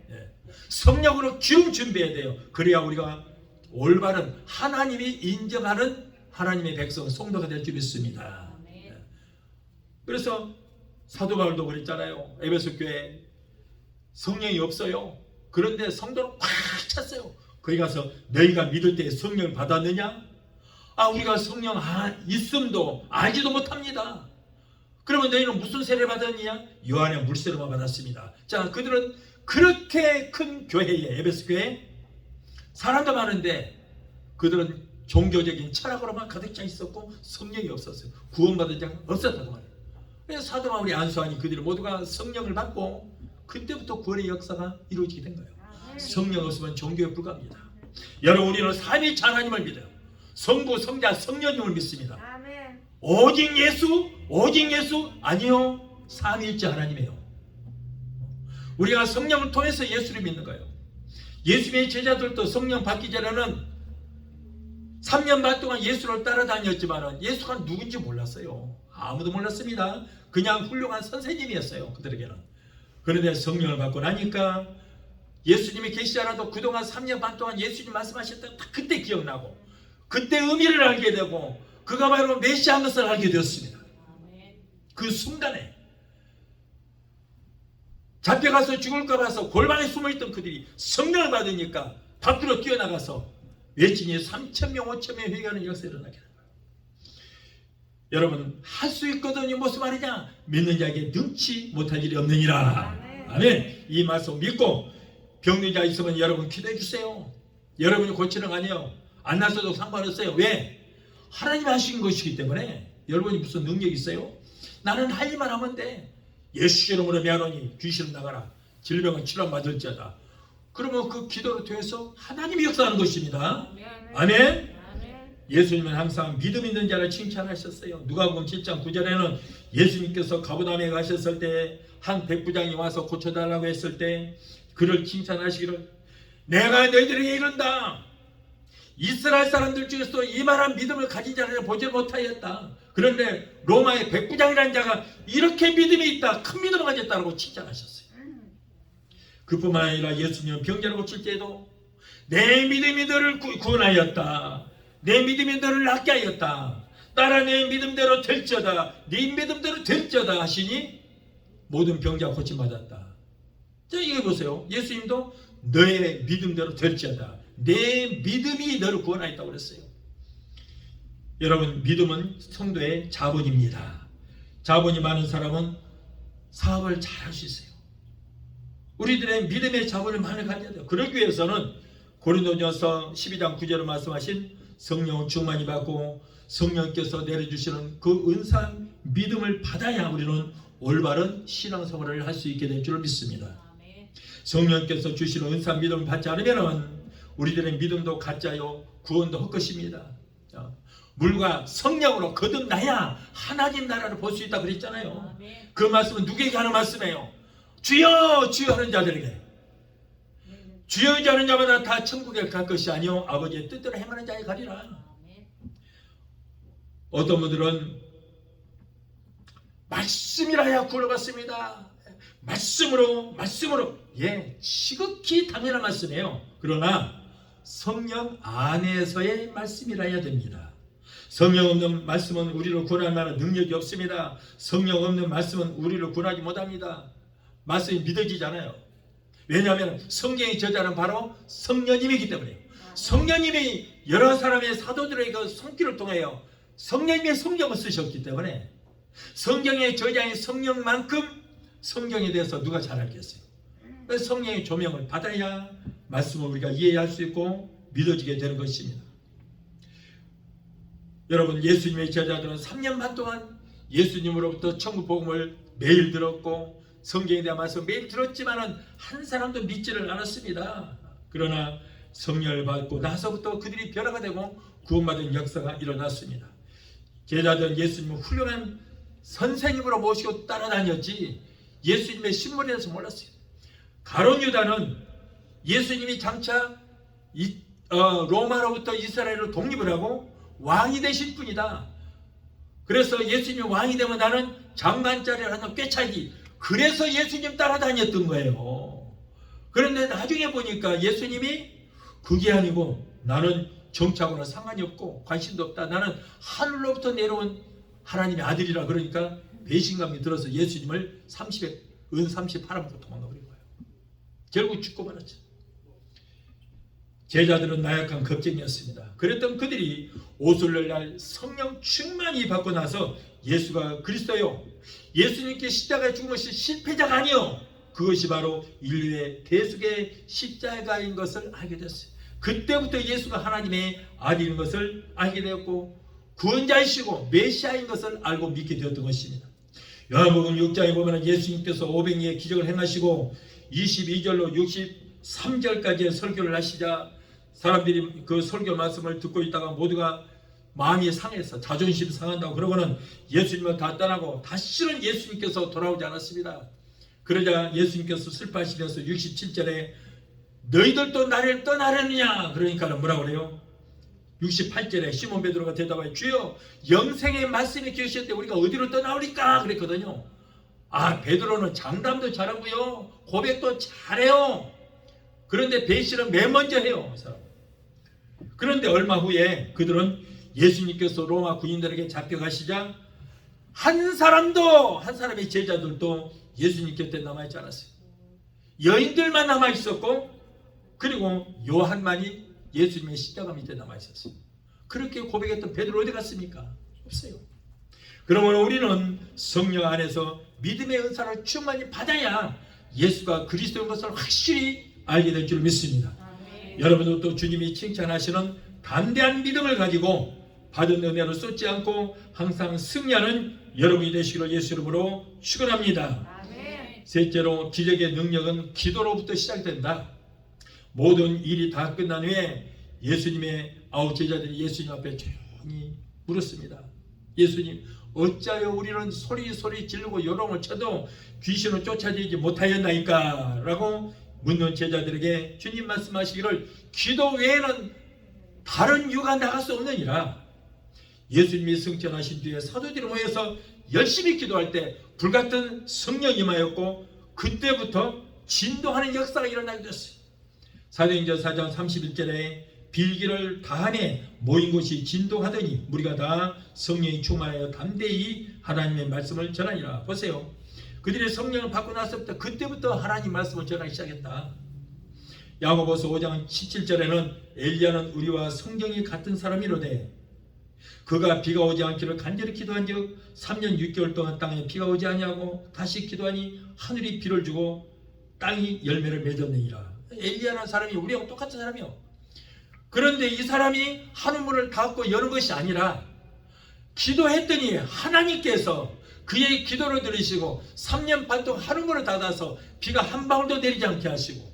네. 성령으로 기름 준비해야 돼요. 그래야 우리가 올바른 하나님이 인정하는 하나님의 백성 성도가 될 줄 믿습니다. 네. 그래서 사도 바울도 그랬잖아요. 에베소 교회 성령이 없어요. 그런데 성도는 꽉 찼어요. 거기 가서 너희가 믿을 때 성령을 받았느냐? 우리가 성령 있음도 알지도 못합니다. 그러면 너희는 무슨 세례를 받았느냐? 요한의 물세례만 받았습니다. 자, 그들은 그렇게 큰 교회에, 에베소 교회 사람도 많은데 그들은 종교적인 철학으로만 가득 차 있었고 성령이 없었어요. 구원받은 자가 없었다고 말해요. 그래서 사도 바울이 안수하니 그들이 모두가 성령을 받고 그때부터 구원의 역사가 이루어지게 된 거예요. 성령 없으면 종교에 불과합니다. 여러분, 우리는 삼위일체 하나님을 믿어요. 성부, 성자, 성령님을 믿습니다. 오직 예수? 아니요. 삼위일체 하나님이에요. 우리가 성령을 통해서 예수를 믿는 거예요. 예수님의 제자들도 성령 받기 전에는 3년 반 동안 예수를 따라다녔지만 예수가 누군지 몰랐어요. 아무도 몰랐습니다. 그냥 훌륭한 선생님이었어요. 그들에게는. 그런데 성령을 받고 나니까 예수님이 계시지 않아도 그동안 3년 반 동안 예수님 말씀하셨던 딱 그때 기억나고 그때 의미를 알게 되고 그가 바로 메시아인 것을 알게 되었습니다. 그 순간에 잡혀가서 죽을까 봐서 골방에 숨어있던 그들이 성령을 받으니까 밖으로 뛰어나가서 외치니 3,000명 5,000명 회개하는 역사가 일어나게 됩니다. 여러분, 할 수 있거든요. 무슨 말이냐? 믿는 자에게 능치 못할 일이 없느니라. 아멘. 이 말씀 믿고 병든 자 있으면 여러분 기도해 주세요. 여러분이 고치는 거 아니에요. 안 났어도 상관없어요. 왜? 하나님이 하신 것이기 때문에. 여러분이 무슨 능력이 있어요? 나는 할 일만 하면 돼. 예수 이름으로 미안하니 귀신을 나가라. 질병은 치료받을지어다. 그러면 그 기도를 통해서 하나님이 역사하는 것입니다. 아멘. 예수님은 항상 믿음 있는 자를 칭찬하셨어요. 누가복음 7장 9절에는 예수님께서 가버나움에 가셨을 때 한 백부장이 와서 고쳐달라고 했을 때 그를 칭찬하시기를 내가 너희들에게 이른다. 이스라엘 사람들 중에서 이만한 믿음을 가진 자를 보지 못하였다. 그런데 로마의 백부장이라는 자가 이렇게 믿음이 있다. 큰 믿음을 가졌다고 칭찬하셨어요. 그뿐만 아니라 예수님은 병자를 고칠 때에도 내 믿음이 너를 구원하였다. 내 믿음이 너를 낫게 하였다. 따라 내 믿음대로 될지어다. 네 믿음대로 될지어다 하시니 모든 병자 고침받았다. 자, 이거 보세요. 예수님도 너의 믿음대로 될지어다. 내 믿음이 너를 구원하였다고 그랬어요. 여러분, 믿음은 성도의 자본입니다. 자본이 많은 사람은 사업을 잘할 수 있어요. 우리들의 믿음의 자본을 많이 가져야 돼요. 그러기 위해서는 고린도전서 12장 9절에 말씀하신 성령 충만히 받고 성령께서 내려주시는 그 은사 믿음을 받아야 우리는 올바른 신앙생활을 할 수 있게 될 줄 믿습니다. 성령께서 주시는 은사 믿음을 받지 않으면 우리들의 믿음도 가짜요 구원도 헛것입니다. 물과 성령으로 거듭나야 하나님 나라를 볼 수 있다 그랬잖아요. 그 말씀은 누구에게 하는 말씀이에요? 주여 주여 하는 자들에게. 주여 하는 자마다 다 천국에 갈 것이 아니요 아버지의 뜻대로 행하는 자에 가리라. 어떤 분들은 말씀이라야 구원을 받습니다. 말씀으로 지극히 당연한 말씀이에요. 그러나 성령 안에서의 말씀이라야 됩니다. 성령 없는 말씀은 우리를 구원할 만한 능력이 없습니다. 성령 없는 말씀은 우리를 구원하지 못합니다. 말씀이 믿어지잖아요. 왜냐하면 성경의 저자는 바로 성령님이기 때문에. 성령님이 여러 사람의 사도들의 그 손길을 통하여 성령님의 성경을 쓰셨기 때문에 성경의 저자인 성령만큼 성경에 대해서 누가 잘 알겠어요? 성령의 조명을 받아야 말씀을 우리가 이해할 수 있고 믿어지게 되는 것입니다. 여러분, 예수님의 제자들은 3년 반 동안 예수님으로부터 천국 복음을 매일 들었고 성경에 대한 말씀을 매일 들었지만은 한 사람도 믿지를 않았습니다. 그러나 성령을 받고 나서부터 그들이 변화가 되고 구원받은 역사가 일어났습니다. 제자들은 예수님을 훌륭한 선생님으로 모시고 따라다녔지 예수님의 신분에서 몰랐어요. 가룟 유다는 예수님이 장차 로마로부터 이스라엘로 독립을 하고 왕이 되신 분이다. 그래서 예수님이 왕이 되면 나는 장관 자리를 하나 꿰차기. 그래서 예수님 따라다녔던 거예요. 그런데 나중에 보니까 예수님이 그게 아니고 나는 정치하고는 상관이 없고 관심도 없다. 나는 하늘로부터 내려온 하나님의 아들이라. 그러니까 배신감이 들어서 예수님을 은 30 팔아먹고 도망가 버린 거예요. 결국 죽고 말았죠. 제자들은 나약한 겁쟁이였습니다. 그랬던 그들이 오순절날 성령 충만히 받고 나서 예수가 그리스도요, 예수님께 십자가에 죽은 것이 실패자가 아니요, 그것이 바로 인류의 대속의 십자가인 것을 알게 됐어요. 그때부터 예수가 하나님의 아들인 것을 알게 되었고 구원자이시고 메시아인 것을 알고 믿게 되었던 것입니다. 요한복음 6장에 보면 예수님께서 500리의 기적을 행하시고 22절로 63절까지의 설교를 하시자 사람들이 그 설교 말씀을 듣고 있다가 모두가 마음이 상해서 자존심 상한다고 그러고는 예수님을 다 떠나고 다시는 예수님께서 돌아오지 않았습니다. 그러자 예수님께서 슬퍼하시면서 67절에 너희들도 나를 떠나려느냐, 그러니까 뭐라고 그래요? 68절에 시몬 베드로가 대답하여 주여 영생의 말씀이 계셨는데 우리가 어디로 떠나오리까 그랬거든요. 아, 베드로는 장담도 잘하고요, 고백도 잘해요. 그런데 배신은 맨 먼저 해요, 이 사람. 그런데 얼마 후에 그들은 예수님께서 로마 군인들에게 잡혀가시자 한 사람의 제자들도 예수님 곁에 남아있지 않았어요. 여인들만 남아있었고 그리고 요한만이 예수님의 십자가 밑에 남아있었어요. 그렇게 고백했던 베드로 어디 갔습니까? 없어요. 그러므로 우리는 성령 안에서 믿음의 은사를 충만히 받아야 예수가 그리스도인 것을 확실히 알게 될 줄 믿습니다. 여러분도 또 주님이 칭찬하시는 담대한 믿음을 가지고 받은 은혜를 쏟지 않고 항상 승리하는 여러분이 되시기를 예수 이름으로 축원합니다. 셋째로, 기적의 능력은 기도로부터 시작된다. 모든 일이 다 끝난 후에 예수님의 9 제자들이 예수님 앞에 조용히 물었습니다. 예수님, 어찌하여 우리는 소리 지르고 요롱을 쳐도 귀신을 쫓아내지 못하였나이까? 라고 묻는 제자들에게 주님 말씀하시기를 기도 외에는 다른 이유가 나갈 수 없느니라. 예수님이 승천하신 뒤에 사도들이 모여서 열심히 기도할 때 불같은 성령이 임하였고 그때부터 진도하는 역사가 일어나게 됐어요. 사도행전 4장 31절에 빌기를 다하며 모인 곳이 진도하더니 무리가 다 성령이 충만하여 담대히 하나님의 말씀을 전하니라. 보세요. 그들의 성령을 받고 나서부터 그때부터 하나님 말씀을 전하기 시작했다. 야고보서 5장 17절에는 엘리야는 우리와 성경이 같은 사람이로되 그가 비가 오지 않기를 간절히 기도한 즉 3년 6개월 동안 땅에 비가 오지 아니하고 다시 기도하니 하늘이 비를 주고 땅이 열매를 맺었느니라. 엘리야라는 사람이 우리하고 똑같은 사람이요. 그런데 이 사람이 하늘문을 닫고 여는 것이 아니라 기도했더니 하나님께서 그의 기도를 들으시고 3년 반 동안 하늘문을 닫아서 비가 한 방울도 내리지 않게 하시고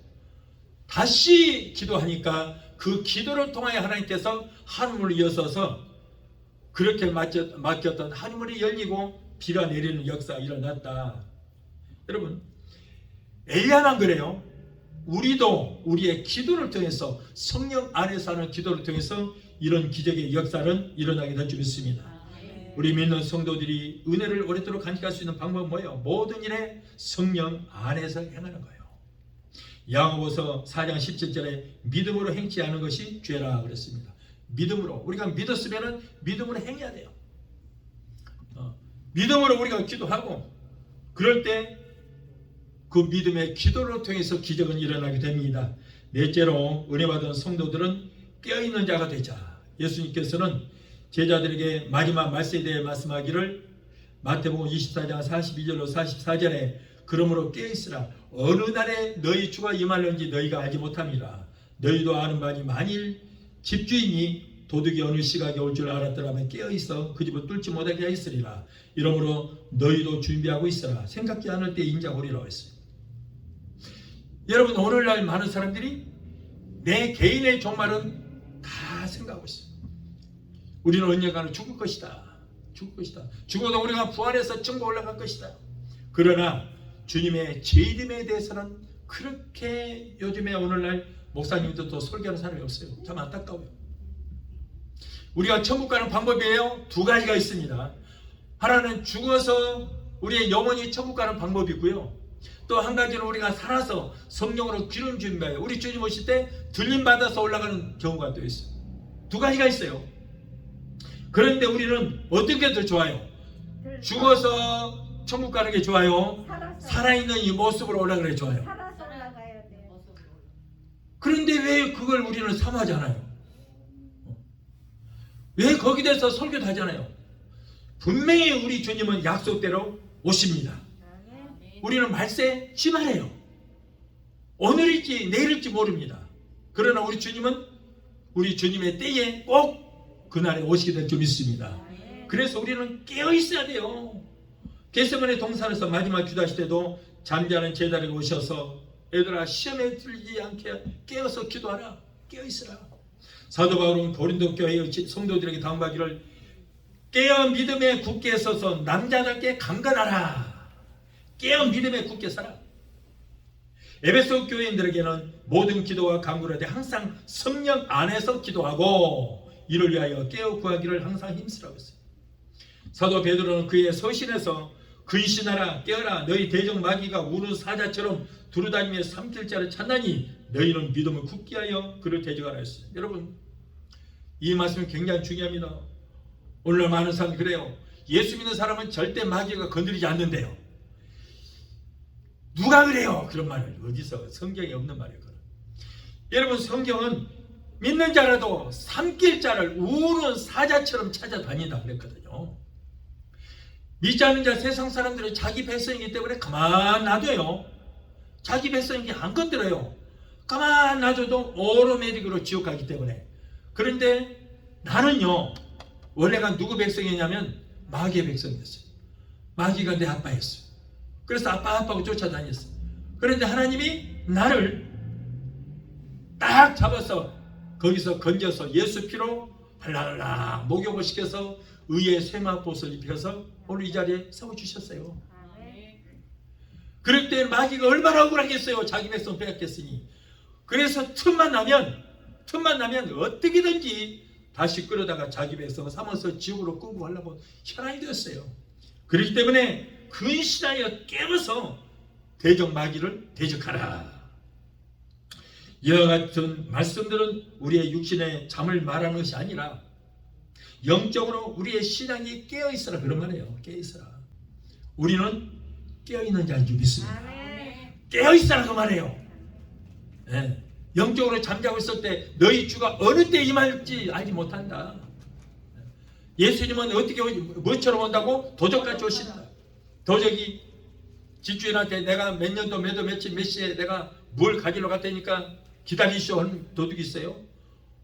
다시 기도하니까 그 기도를 통하여 하나님께서 하늘문을 여셔서 그렇게 막혔던 하늘문이 열리고 비가 내리는 역사가 일어났다. 여러분, 엘리야만 그래요. 우리도 우리의 기도를 통해서 성령 안에서 하는 기도를 통해서 이런 기적의 역사는 일어나게 될 줄 믿습니다. 우리 믿는 성도들이 은혜를 오랫도록 간직할 수 있는 방법은 뭐예요? 모든 일에 성령 안에서 행하는 거예요. 야고보서 4장 17절에 믿음으로 행치 않은 것이 죄라 그랬습니다. 믿음으로, 우리가 믿었으면 믿음으로 행해야 돼요. 믿음으로 우리가 기도하고 그럴 때 그 믿음의 기도를 통해서 기적은 일어나게 됩니다. 넷째로, 은혜받은 성도들은 깨어있는 자가 되자. 예수님께서는 제자들에게 마지막 말씀에 대해 말씀하기를 마태복음 24장 42절로 44절에 그러므로 깨어있으라. 어느 날에 너희 주가 임할는지 너희가 알지 못함이라. 너희도 아는 바니 만일 집주인이 도둑이 어느 시각에 올 줄 알았더라면 깨어있어 그 집을 뚫지 못하게 하였으리라. 이러므로 너희도 준비하고 있어라. 생각지 않을 때 인자가 오리라 했어요. 여러분, 오늘날 많은 사람들이 내 개인의 종말은 다 생각하고 있어요. 우리는 언젠가는 죽을 것이다. 죽을 것이다. 죽어도 우리가 부활해서 천국 올라갈 것이다. 그러나 주님의 재림에 대해서는 그렇게 요즘에 오늘날 목사님들도 설교하는 사람이 없어요. 참 안타까워요. 우리가 천국 가는 방법이에요. 두 가지가 있습니다. 하나는 죽어서 우리의 영혼이 천국 가는 방법이고요. 또 한 가지는 우리가 살아서 성령으로 기름 주임 받아요. 우리 주님 오실 때 들림 받아서 올라가는 경우가 또 있어요. 두 가지가 있어요. 그런데 우리는 어떤 게 더 좋아요? 죽어서 천국 가는 게 좋아요? 살아있는 이 모습으로 올라가는 게 좋아요? 살아서 올라가야 돼. 그런데 왜 그걸 우리는 삼하잖아요? 왜 거기 대해서 설교도 하잖아요? 분명히 우리 주님은 약속대로 오십니다. 우리는 말세 지말해요. 오늘일지 내일일지 모릅니다. 그러나 우리 주님은 우리 주님의 때에 꼭 그날에 오시게 될 줄 믿습니다. 그래서 우리는 깨어 있어야 돼요. 겟세마네 동산에서 마지막 기도하실 때도 잠자는 제자리에 오셔서 얘들아 시험에 들지 않게 깨어서 기도하라. 깨어 있으라. 사도 바울은 고린도 교회 성도들에게 당부하기를 깨어 믿음에 굳게 서서 남자답게 강건하라. 깨어 믿음에 굳게 서라. 에베소 교인들에게는 모든 기도와 간구를 할 때 항상 성령 안에서 기도하고 이를 위하여 깨어 구하기를 항상 힘쓰라고 했어요. 사도 베드로는 그의 서신에서 근신하라 깨어라 너희 대적 마귀가 우는 사자처럼 두루다니며 삼킬 자를 찾나니 너희는 믿음을 굳게 하여 그를 대적하라 했어요. 여러분 이 말씀이 굉장히 중요합니다. 오늘날 많은 사람이 그래요. 예수 믿는 사람은 절대 마귀가 건드리지 않는데요. 누가 그래요? 그런 말을 어디서 성경에 없는 말이에요. 여러분 성경은 믿는 자라도 삼킬 자를 우는 사자처럼 찾아다닌다 그랬거든요. 믿지 않는 자 세상 사람들은 자기 백성이기 때문에 가만 놔둬요. 자기 백성이기 안 건드려요. 가만 놔둬도 오토매틱으로 지옥 가기 때문에. 그런데 나는요 원래가 누구 백성이냐면 마귀의 백성이었어요. 마귀가 내 아빠였어요. 그래서 아빠하고 쫓아다녔어요. 그런데 하나님이 나를 딱 잡아서 거기서 건져서 예수 피로 할랄라 목욕을 시켜서 의의 쇠마포옷을 입혀서 오늘 이 자리에 세워주셨어요. 그럴 때 마귀가 얼마나 억울하겠어요. 자기 백성 빼앗겼으니. 그래서 틈만 나면 어떻게든지 다시 끌어다가 자기 백성을 삼아서 지옥으로 끌고 가려고 혈안이 되었어요. 그렇기 때문에 근신하여 깨어서 대적 마귀를 대적하라. 이와 같은 말씀들은 우리의 육신의 잠을 말하는 것이 아니라 영적으로 우리의 신앙이 깨어있으라 그런 말이에요. 깨어있으라. 우리는 깨어있는 자인 줄 믿습니다. 깨어있으라 그 말이에요. 네. 영적으로 잠자고 있을 때 너희 주가 어느 때 임할지 알지 못한다. 예수님은 어떻게 뭐처럼 온다고? 도적같이 오신다. 도적이 집주인한테 내가 몇 년도 몇 월 며칠 몇 시에 내가 뭘 가지러 갈 테니까 기다리시오 하는 도둑이 있어요.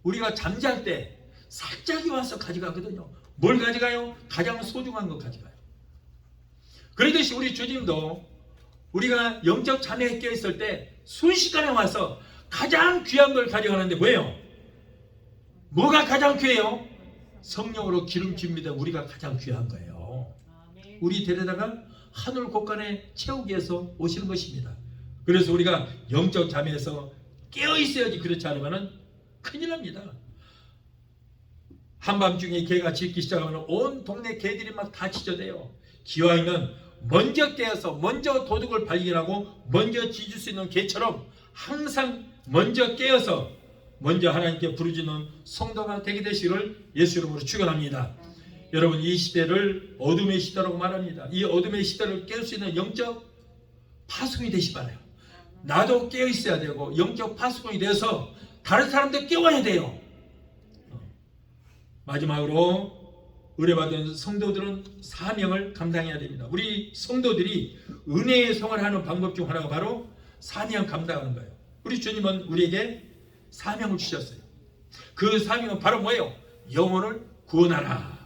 우리가 잠잘 때 살짝이 와서 가져가거든요. 뭘 가져가요? 가장 소중한 거 가져가요. 그러듯이 우리 주님도 우리가 영적 잠에 깨어 있을 때 순식간에 와서 가장 귀한 걸 가져가는데 뭐예요? 뭐가 가장 귀해요? 성령으로 기름집니다. 우리가 가장 귀한 거예요. 우리 데려다가 하늘 곳간에 채우기 위해서 오시는 것입니다. 그래서 우리가 영적 잠에서 깨어 있어야지. 그렇지 않으면 큰일 납니다. 한밤중에 개가 짖기 시작하면 온 동네 개들이 막 다 짖어대요. 기왕이면 먼저 깨어서 먼저 도둑을 발견하고 먼저 짖을 수 있는 개처럼 항상 먼저 깨어서 먼저 하나님께 부르짖는 성도가 되게 되시기를 예수 이름으로 축원합니다. 여러분 이 시대를 어둠의 시대라고 말합니다. 이 어둠의 시대를 깨울 수 있는 영적 파수꾼이 되시 바라요. 나도 깨어 있어야 되고 영적 파수꾼이 되어서 다른 사람도 깨워야 돼요. 마지막으로 의뢰받은 성도들은 사명을 감당해야 됩니다. 우리 성도들이 은혜의 생활을 하는 방법 중 하나가 바로 사명 감당하는 거예요. 우리 주님은 우리에게 사명을 주셨어요. 그 사명은 바로 뭐예요? 영혼을 구원하라.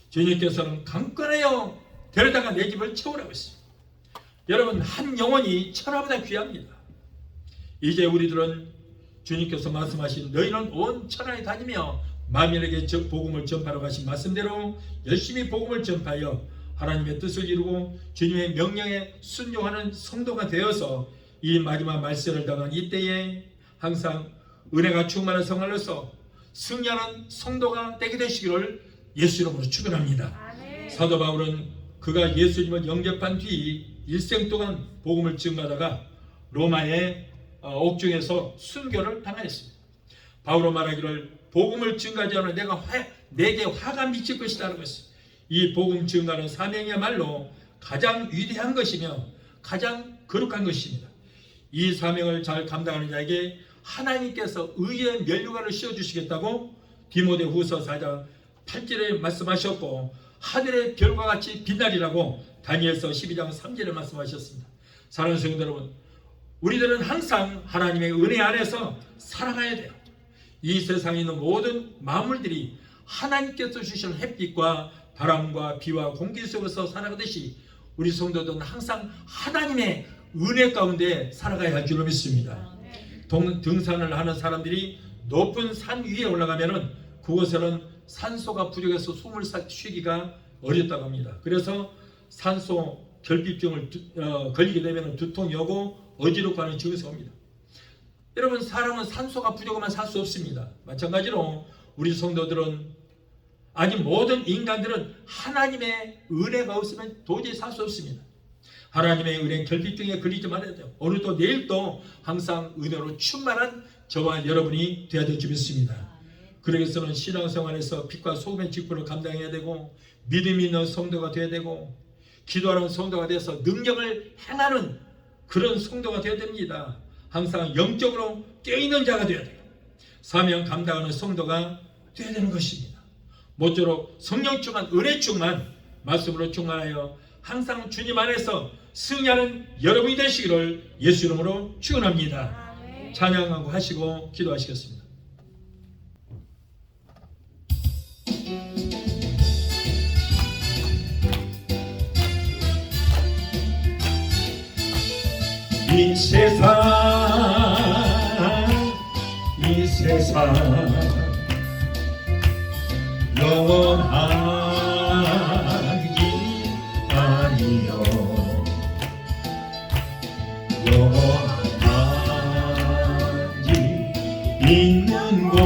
주님께서는 강건하여 데려다가 내 집을 채우라고 했어요. 여러분 한 영혼이 천하보다 귀합니다. 이제 우리들은 주님께서 말씀하신 너희는 온 천하에 다니며 만민에게 복음을 전파하러 가신 말씀대로 열심히 복음을 전파하여 하나님의 뜻을 이루고 주님의 명령에 순종하는 성도가 되어서 이 마지막 말세를 당한 이때에 항상 은혜가 충만한 성활로서 승리하는 성도가 되게 되시기를 예수 이름으로 축원합니다. 사도 바울은 그가 예수님을 영접한 뒤 일생 동안 복음을 증거하다가 로마의 옥중에서 순교를 당하였습니다. 바울은 말하기를 복음을 증거하지 않으면 내게 화가 미칠 것이다라고 했습니다. 이 복음 증거하는 사명이야말로 가장 위대한 것이며 가장 거룩한 것입니다. 이 사명을 잘 감당하는 자에게 하나님께서 의의 면류관을 씌워주시겠다고 디모데후서 4장 8절에 말씀하셨고 하늘의 별과 같이 빛나리라고 다니엘서 12장 3절에 말씀하셨습니다. 사랑하는 성도 여러분, 우리들은 항상 하나님의 은혜 안에서 살아가야 돼요. 이 세상에 있는 모든 만물들이 하나님께서 주시는 햇빛과 바람과 비와 공기 속에서 살아가듯이 우리 성도들은 항상 하나님의 은혜 가운데 살아가야 할 줄로 믿습니다. 등산을 하는 사람들이 높은 산 위에 올라가면은 그곳에는 산소가 부족해서 숨을 쉬기가 어렵다고 합니다. 그래서 산소 결핍증을 걸리게 되면 두통이 오고 어지럽고 하는 증세가 옵니다. 여러분, 사람은 산소가 부족하면 살 수 없습니다. 마찬가지로 우리 성도들은 아니 모든 인간들은 하나님의 은혜가 없으면 도저히 살 수 없습니다. 하나님의 은혜 결핍증에 걸리지 말아야 돼요. 오늘도 내일도 항상 은혜로 충만한 저와 여러분이 되어야 될 줄 믿습니다. 그러기 위해서는 신앙생활에서 빛과 소금의 직분을 감당해야 되고 믿음이 있는 성도가 되어야 되고 기도하는 성도가 되어서 능력을 행하는 그런 성도가 되어야 됩니다. 항상 영적으로 깨어있는 자가 되어야 돼요. 사명 감당하는 성도가 되어야 되는 것입니다. 모쪼록 성령 충만, 은혜 충만, 말씀으로 충만하여 항상 주님 안에서 승리하는 여러분이 되시기를 예수 이름으로 축원합니다. 찬양하고 하시고 기도하시겠습니다. 이 세상 영원하기 아니요 영원하기 있는 곳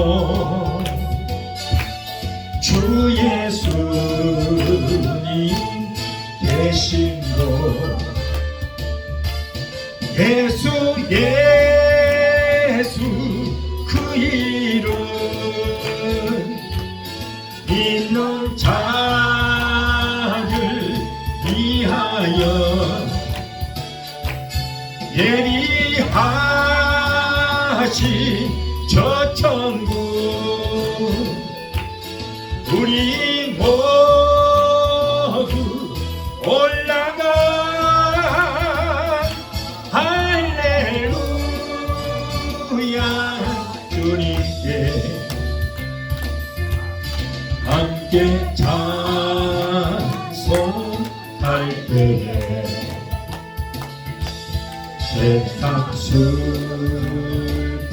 주 예수님 계신 곳 예수 그 이름 있는 자를 위하여 예비하신 저 천국 우리 모두 올라가 주님께 함께 찬송할 때에 세상 슬픈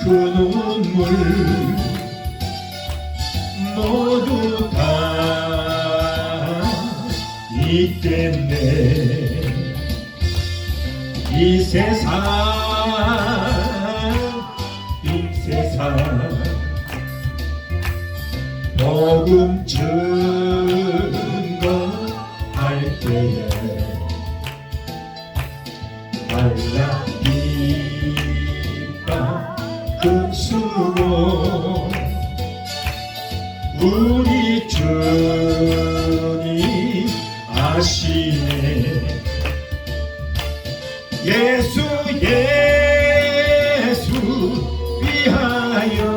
그 눈물 모두 다 잊겠네. 이 세상 복음 증거할 때에 달라 빛과 금수고 우리 주님 아시네. 예수 위하여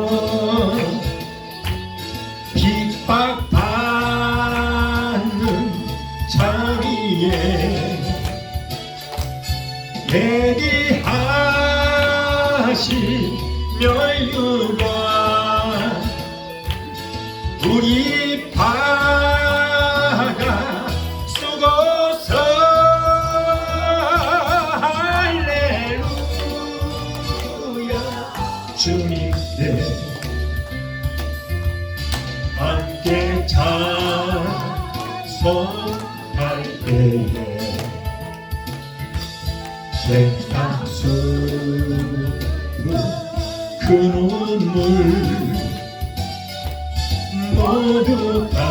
핍박받는 자리에 예비하신 면류관 우리 바가 쓰고서 할렐루야 장성할 때에 세상수 그 눈물 모두 다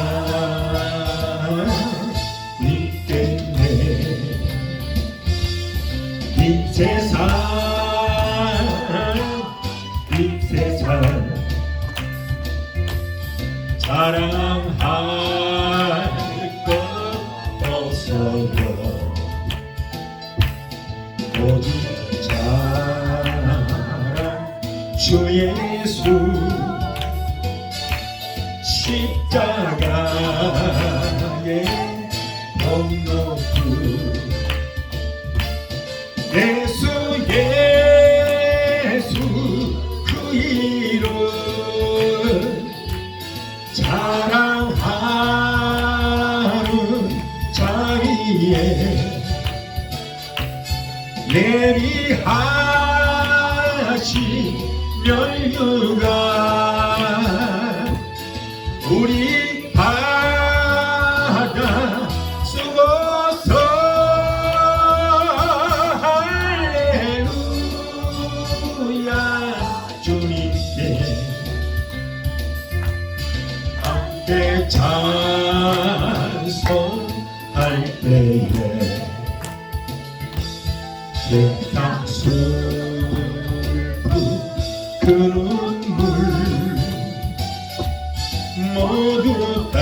있겠네. 이 세상 자랑할 것 없어요. 오직 자랑 주 예수 십자가에 못 예수 그 이름 자랑하는 자리에 예비하신 면류가 우리 받아 쓰고서 할렐루야 주님께 함께 찬송할 때에 세상 슬픈 그 눈물 모두 다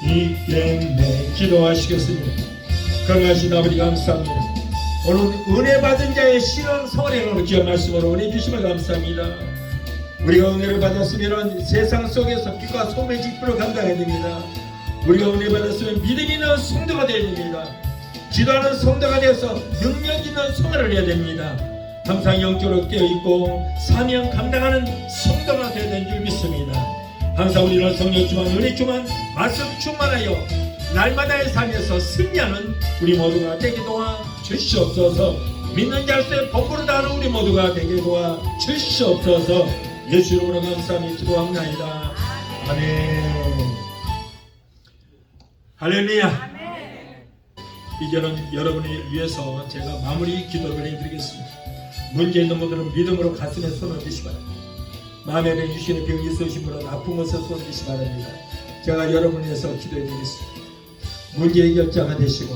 있겠네. 기도하시겠습니다. 건강하신 아버지 감사합니다. 오늘 은혜 받은 자의 신원 성원행으로 귀한 말씀으로 은혜 주시면 감사합니다. 우리가 은혜를 받았으면 세상 속에서 빛과 소금의 직분을 감당해야 됩니다. 우리가 은혜 받았으면 믿음 있는 성도가 되어야 됩니다. 기도하는 성도가 되어서 능력 있는 생활을 해야 됩니다. 항상 영적으로 깨어있고 사명 감당하는 성도가 되어야 되는 줄 믿습니다. 항상 우리는 성령 주만 은혜 주만 말씀 충만하여 날마다의 삶에서 승리하는 우리 모두가 되게 도와 주시옵소서. 믿는 자로서의 본분을 다하는 우리 모두가 되게 도와 주시옵소서. 예수 이름으로 감사하며 기도합나이다. 아멘. 할렐루야. 이제는 여러분을 위해서 제가 마무리 기도를 해드리겠습니다. 문제 있는 분들은 믿음으로 가슴에 손을 얹으시 바랍니다. 마음에 주시는 병이 있으신 분은 아픈 것을 손을 얹으시 바랍니다. 제가 여러분을 위해서 기도해 드리겠습니다. 문제 해결자가 되시고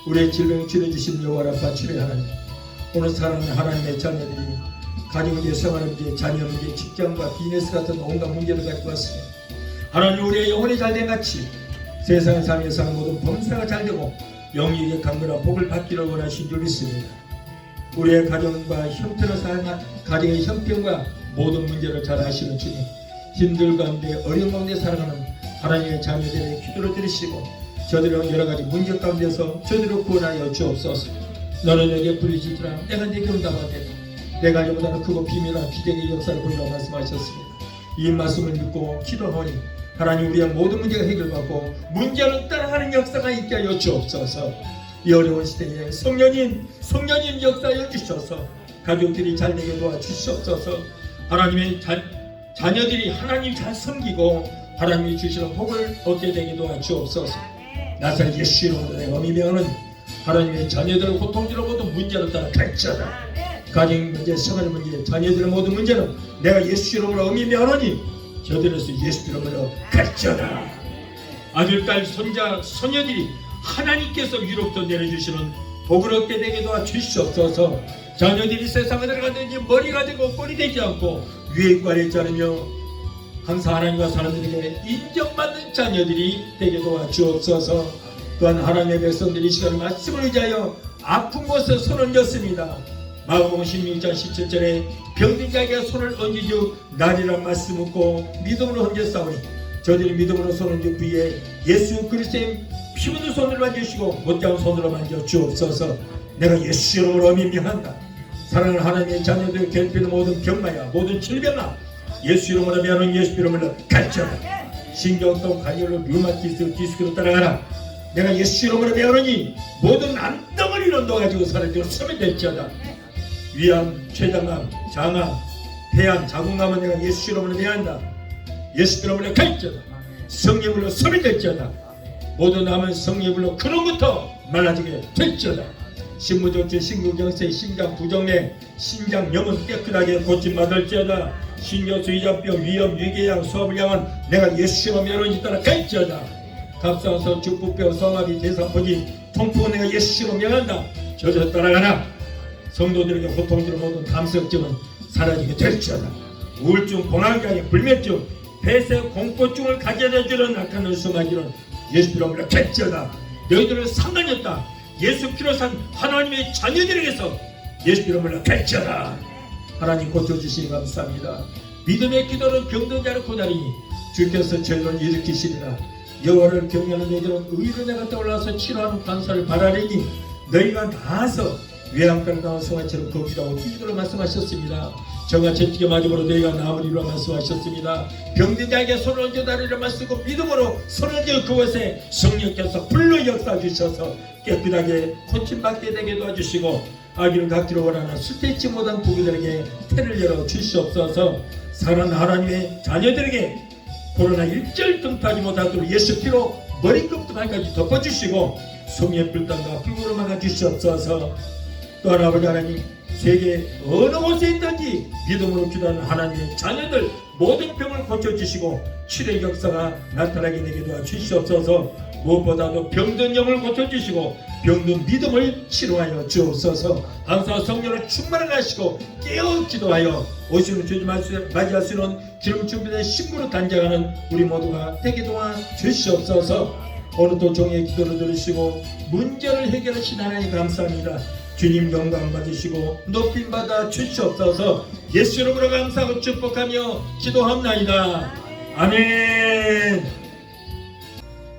우리의 질병을 치료주신 여호와 라파 치료의 하나님, 오늘 사랑하는 하나님의 자녀들이 가정 문제, 생활 문제, 자녀 문제, 직장과 비즈니스 같은 온갖 문제를 가지고 왔습니다. 하나님, 우리의 영혼이 잘된 같이 세상의 삶에 사는 모든 범사가 잘되고 영리에게 강건한 복을 받기를 원하신 줄 믿습니다. 우리의 가정과 형편을 살아가 가정의 형편과 모든 문제를 잘 아시는 주님, 힘들 가운데 어려운 가운데 살아가는 하나님의 자녀들의 기도를 들으시고 저들은 여러가지 문제 가운데서 저들을 구원하여 주옵소서. 너는 내게 부르짖으라 내가 네게 응답하겠다. 내가 이보다는 크고 비밀한 기적의 역사를 보이라고 말씀하셨습니다. 이 말씀을 믿고 기도하니 하나님, 우리의 모든 문제가 해결받고 문제는 따라가는 역사가 있게 하여 주옵소서. 이 어려운 시대에 성령님 역사하여 주셔서 가족들이 잘되게 도와주시옵소서. 하나님의 자녀들이 하나님 잘 섬기고 하나님이 주시는 복을 얻게 되게 도와주옵소서. 나사렛 예수 이름으로 내가 의미하는 하나님의 자녀들을 고통스러운 모든 문제를 따라 갈지어다. 가정 문제, 생활 문제, 자녀들의 모든 문제는 내가 예수 이름으로 의미하노니 저들에서 예수 이름으로 갈지어다. 아들, 딸, 손자, 소녀들이 하나님께서 유럽도 내려주시는 복을 얻게 되게 도와주시옵소서. 자녀들이 세상에 들어가든지 머리가 되고 꼴이 되지 않고 유행관에 자르며 항상 하나님과 사람들에게 인정받는 자녀들이 되게 도와주옵소서. 또한 하나님의 백성들이 이 시간에 말씀을 의지하여 아픈 곳에 손을 얹었습니다. 마가복음 16장 17절에 병든 자에게 손을 얹으주 나리란 말씀 묻고 믿음으로 얹었사오니 저들이 믿음으로 손을 얹은 부위에 예수 그리스도의 피 묻은 손으로 만져주시고 못다운 손으로 만져 주옵소서. 내가 예수 이름으로 명령한다. 사랑하는 하나님의 자녀들 괴롭히는 모든 병마야 모든 질병아 예수 이름으로 명하는 예수 이름으로 갈지어다. 신경통, 간열로, 류마티스, 디스크로 따라가라. 내가 예수 이름으로 명하노니 모든 암덩어리로 넣어가지고 사람들을 쓰면 될지어다. 위암, 췌장암, 장암, 폐암, 자궁암은 내가 예수 이름으로 명한다. 예수 이름으로 갈지어다. 성령의 불로 섬이 될지어다. 모든 남은 성령의 불로 그로부터 말라지게 될지어다. 신무적지 신구경세 심장 부정내 신장 영은 깨끗하게 고침받을지어다. 신교수 이자병 위염 위궤양 수압을 향한 내가 예수로 면허지 따라 갈지어다. 갑상선 죽부뼈 성압이 대사포지 통풍은 내가 예수로 명한다. 저저 따라가라. 성도들에게 고통스러운 모든 감성증은 사라지게 될지어다. 우울증, 공황장애, 불면증, 폐쇄, 공포증을 가져다 주는 악한 수마기는 예수 피로 물려 될지어다. 너희들은 상관이 없다. 예수 피로 산 하나님의 자녀들에게서 예수 피로 물려 될지어다. 하나님 고쳐주시니 감사합니다. 믿음의 기도는 병든 자를 고다리니 주께서 저희를 일으키시리라. 여호와를 경외하는 너희들은 의로 내가 떠올라서 치료하는 관사를 바라리니 너희가 나아서 외양간을 나온 성화처럼 거기라고 주기도로 말씀하셨습니다. 저가 채찍에 맞음으로 너희가 나으리라 말씀하셨습니다. 병든 자에게 손을 얹어 다리를 맞추고 믿음으로 손을 얹어 그곳에 성령께서 불로 역사 주셔서 깨끗하게 고침받게 되게 도와주시고 아기를 갖기로 원하는 수태치 못한 부부들에게 태를 열어 주시옵소서. 사랑하는 하나님의 자녀들에게 코로나 일절 등파하지 못하도록 예수 피로 머리끝부터 발까지 덮어주시고 성령의 불단과 불구로 막아주시옵소서. 또 아버지 하나님, 세계 어느 곳에 있든지 믿음으로 기도하는 하나님의 자녀들 모든 병을 고쳐주시고 치료의 역사가 나타나게 되게 도와주시옵소서. 무엇보다도 병든 영을 고쳐주시고 병든 믿음을 치료하여 주옵소서. 항상 성령을 충만하게 하시고 깨어 기도하여 오시는 주님 맞이할 수 있는 기름 준비된 신부로 단장하는 우리 모두가 되게 도와주시옵소서. 오늘도 종의 기도를 들으시고 문제를 해결하신 하나님 감사합니다. 주님 영광 받으시고 높임 받아 주시옵소서. 예수 이름으로 감사하고 축복하며 기도합나이다. 아멘.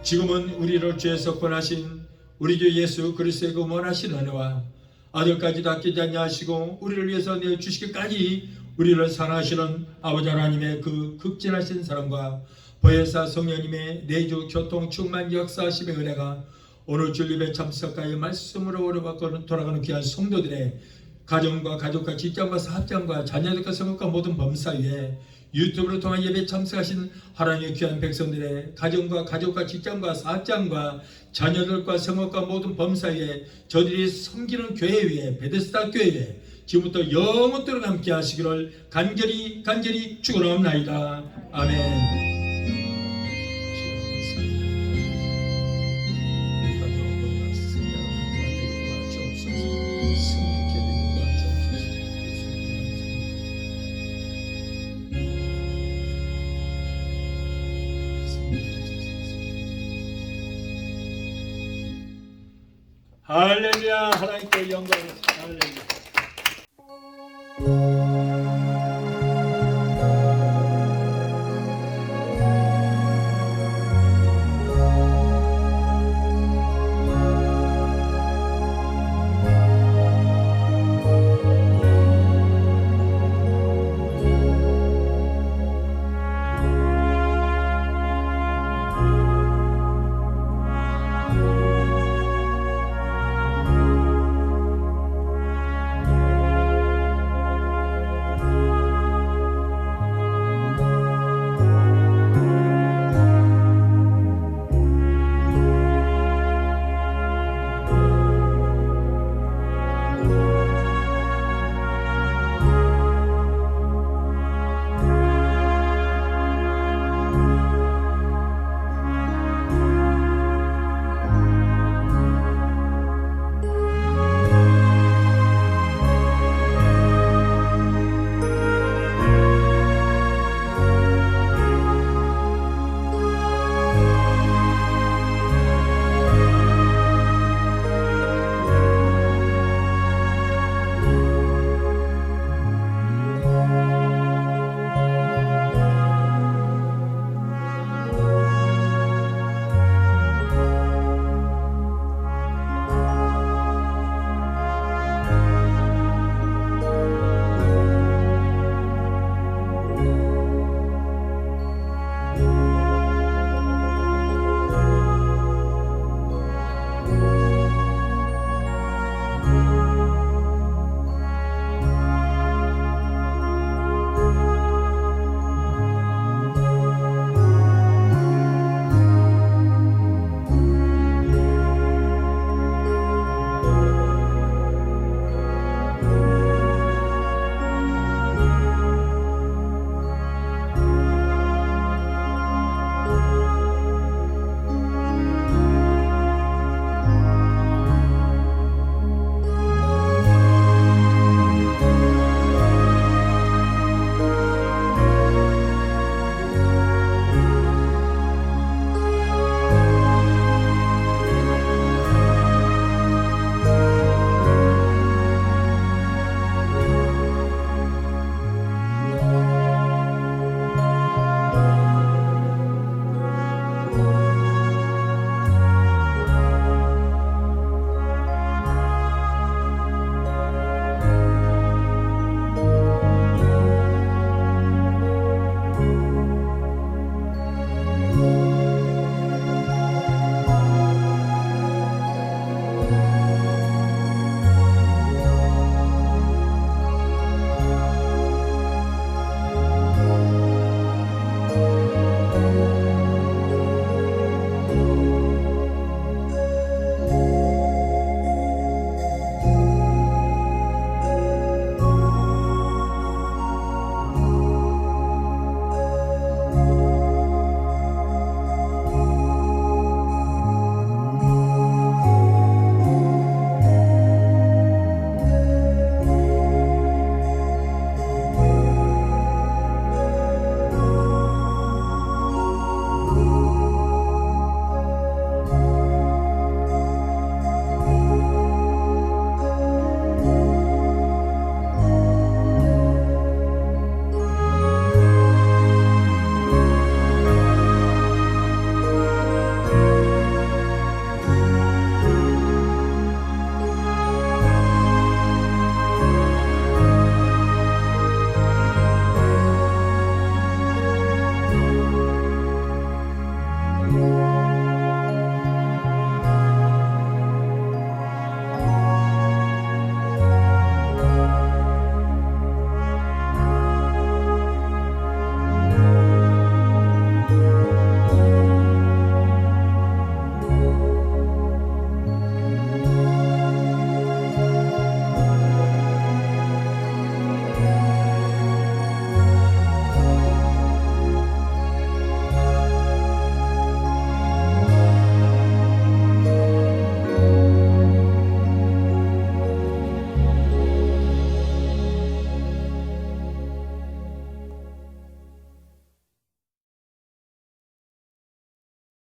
지금은 우리를 죄에서 구원하신 우리 주 예수 그리스도의 그 원하신 은혜와 아들까지도 아끼지 아니하시고 우리를 위해서 내주시기까지 우리를 사랑하시는 아버지 하나님의 그 극진하신 사랑과 보혜사 성령님의 내주 교통 충만 역사하심의 은혜가 오늘 주일에 참석하여 말씀으로 오래받고 돌아가는 귀한 성도들의 가정과 가족과 직장과 사업장과 자녀들과 성업과 모든 범사 위에 유튜브를 통한 예배 참석하신 하나님의 귀한 백성들의 가정과 가족과 직장과 사업장과 자녀들과 성업과 모든 범사 위에 저들이 섬기는 교회 위에 베데스다 교회 위에 지금부터 영원토록 함께 하시기를 간절히 축원합나이다. 아멘. 할렐루야. 하나님께 영광을. 할렐루야.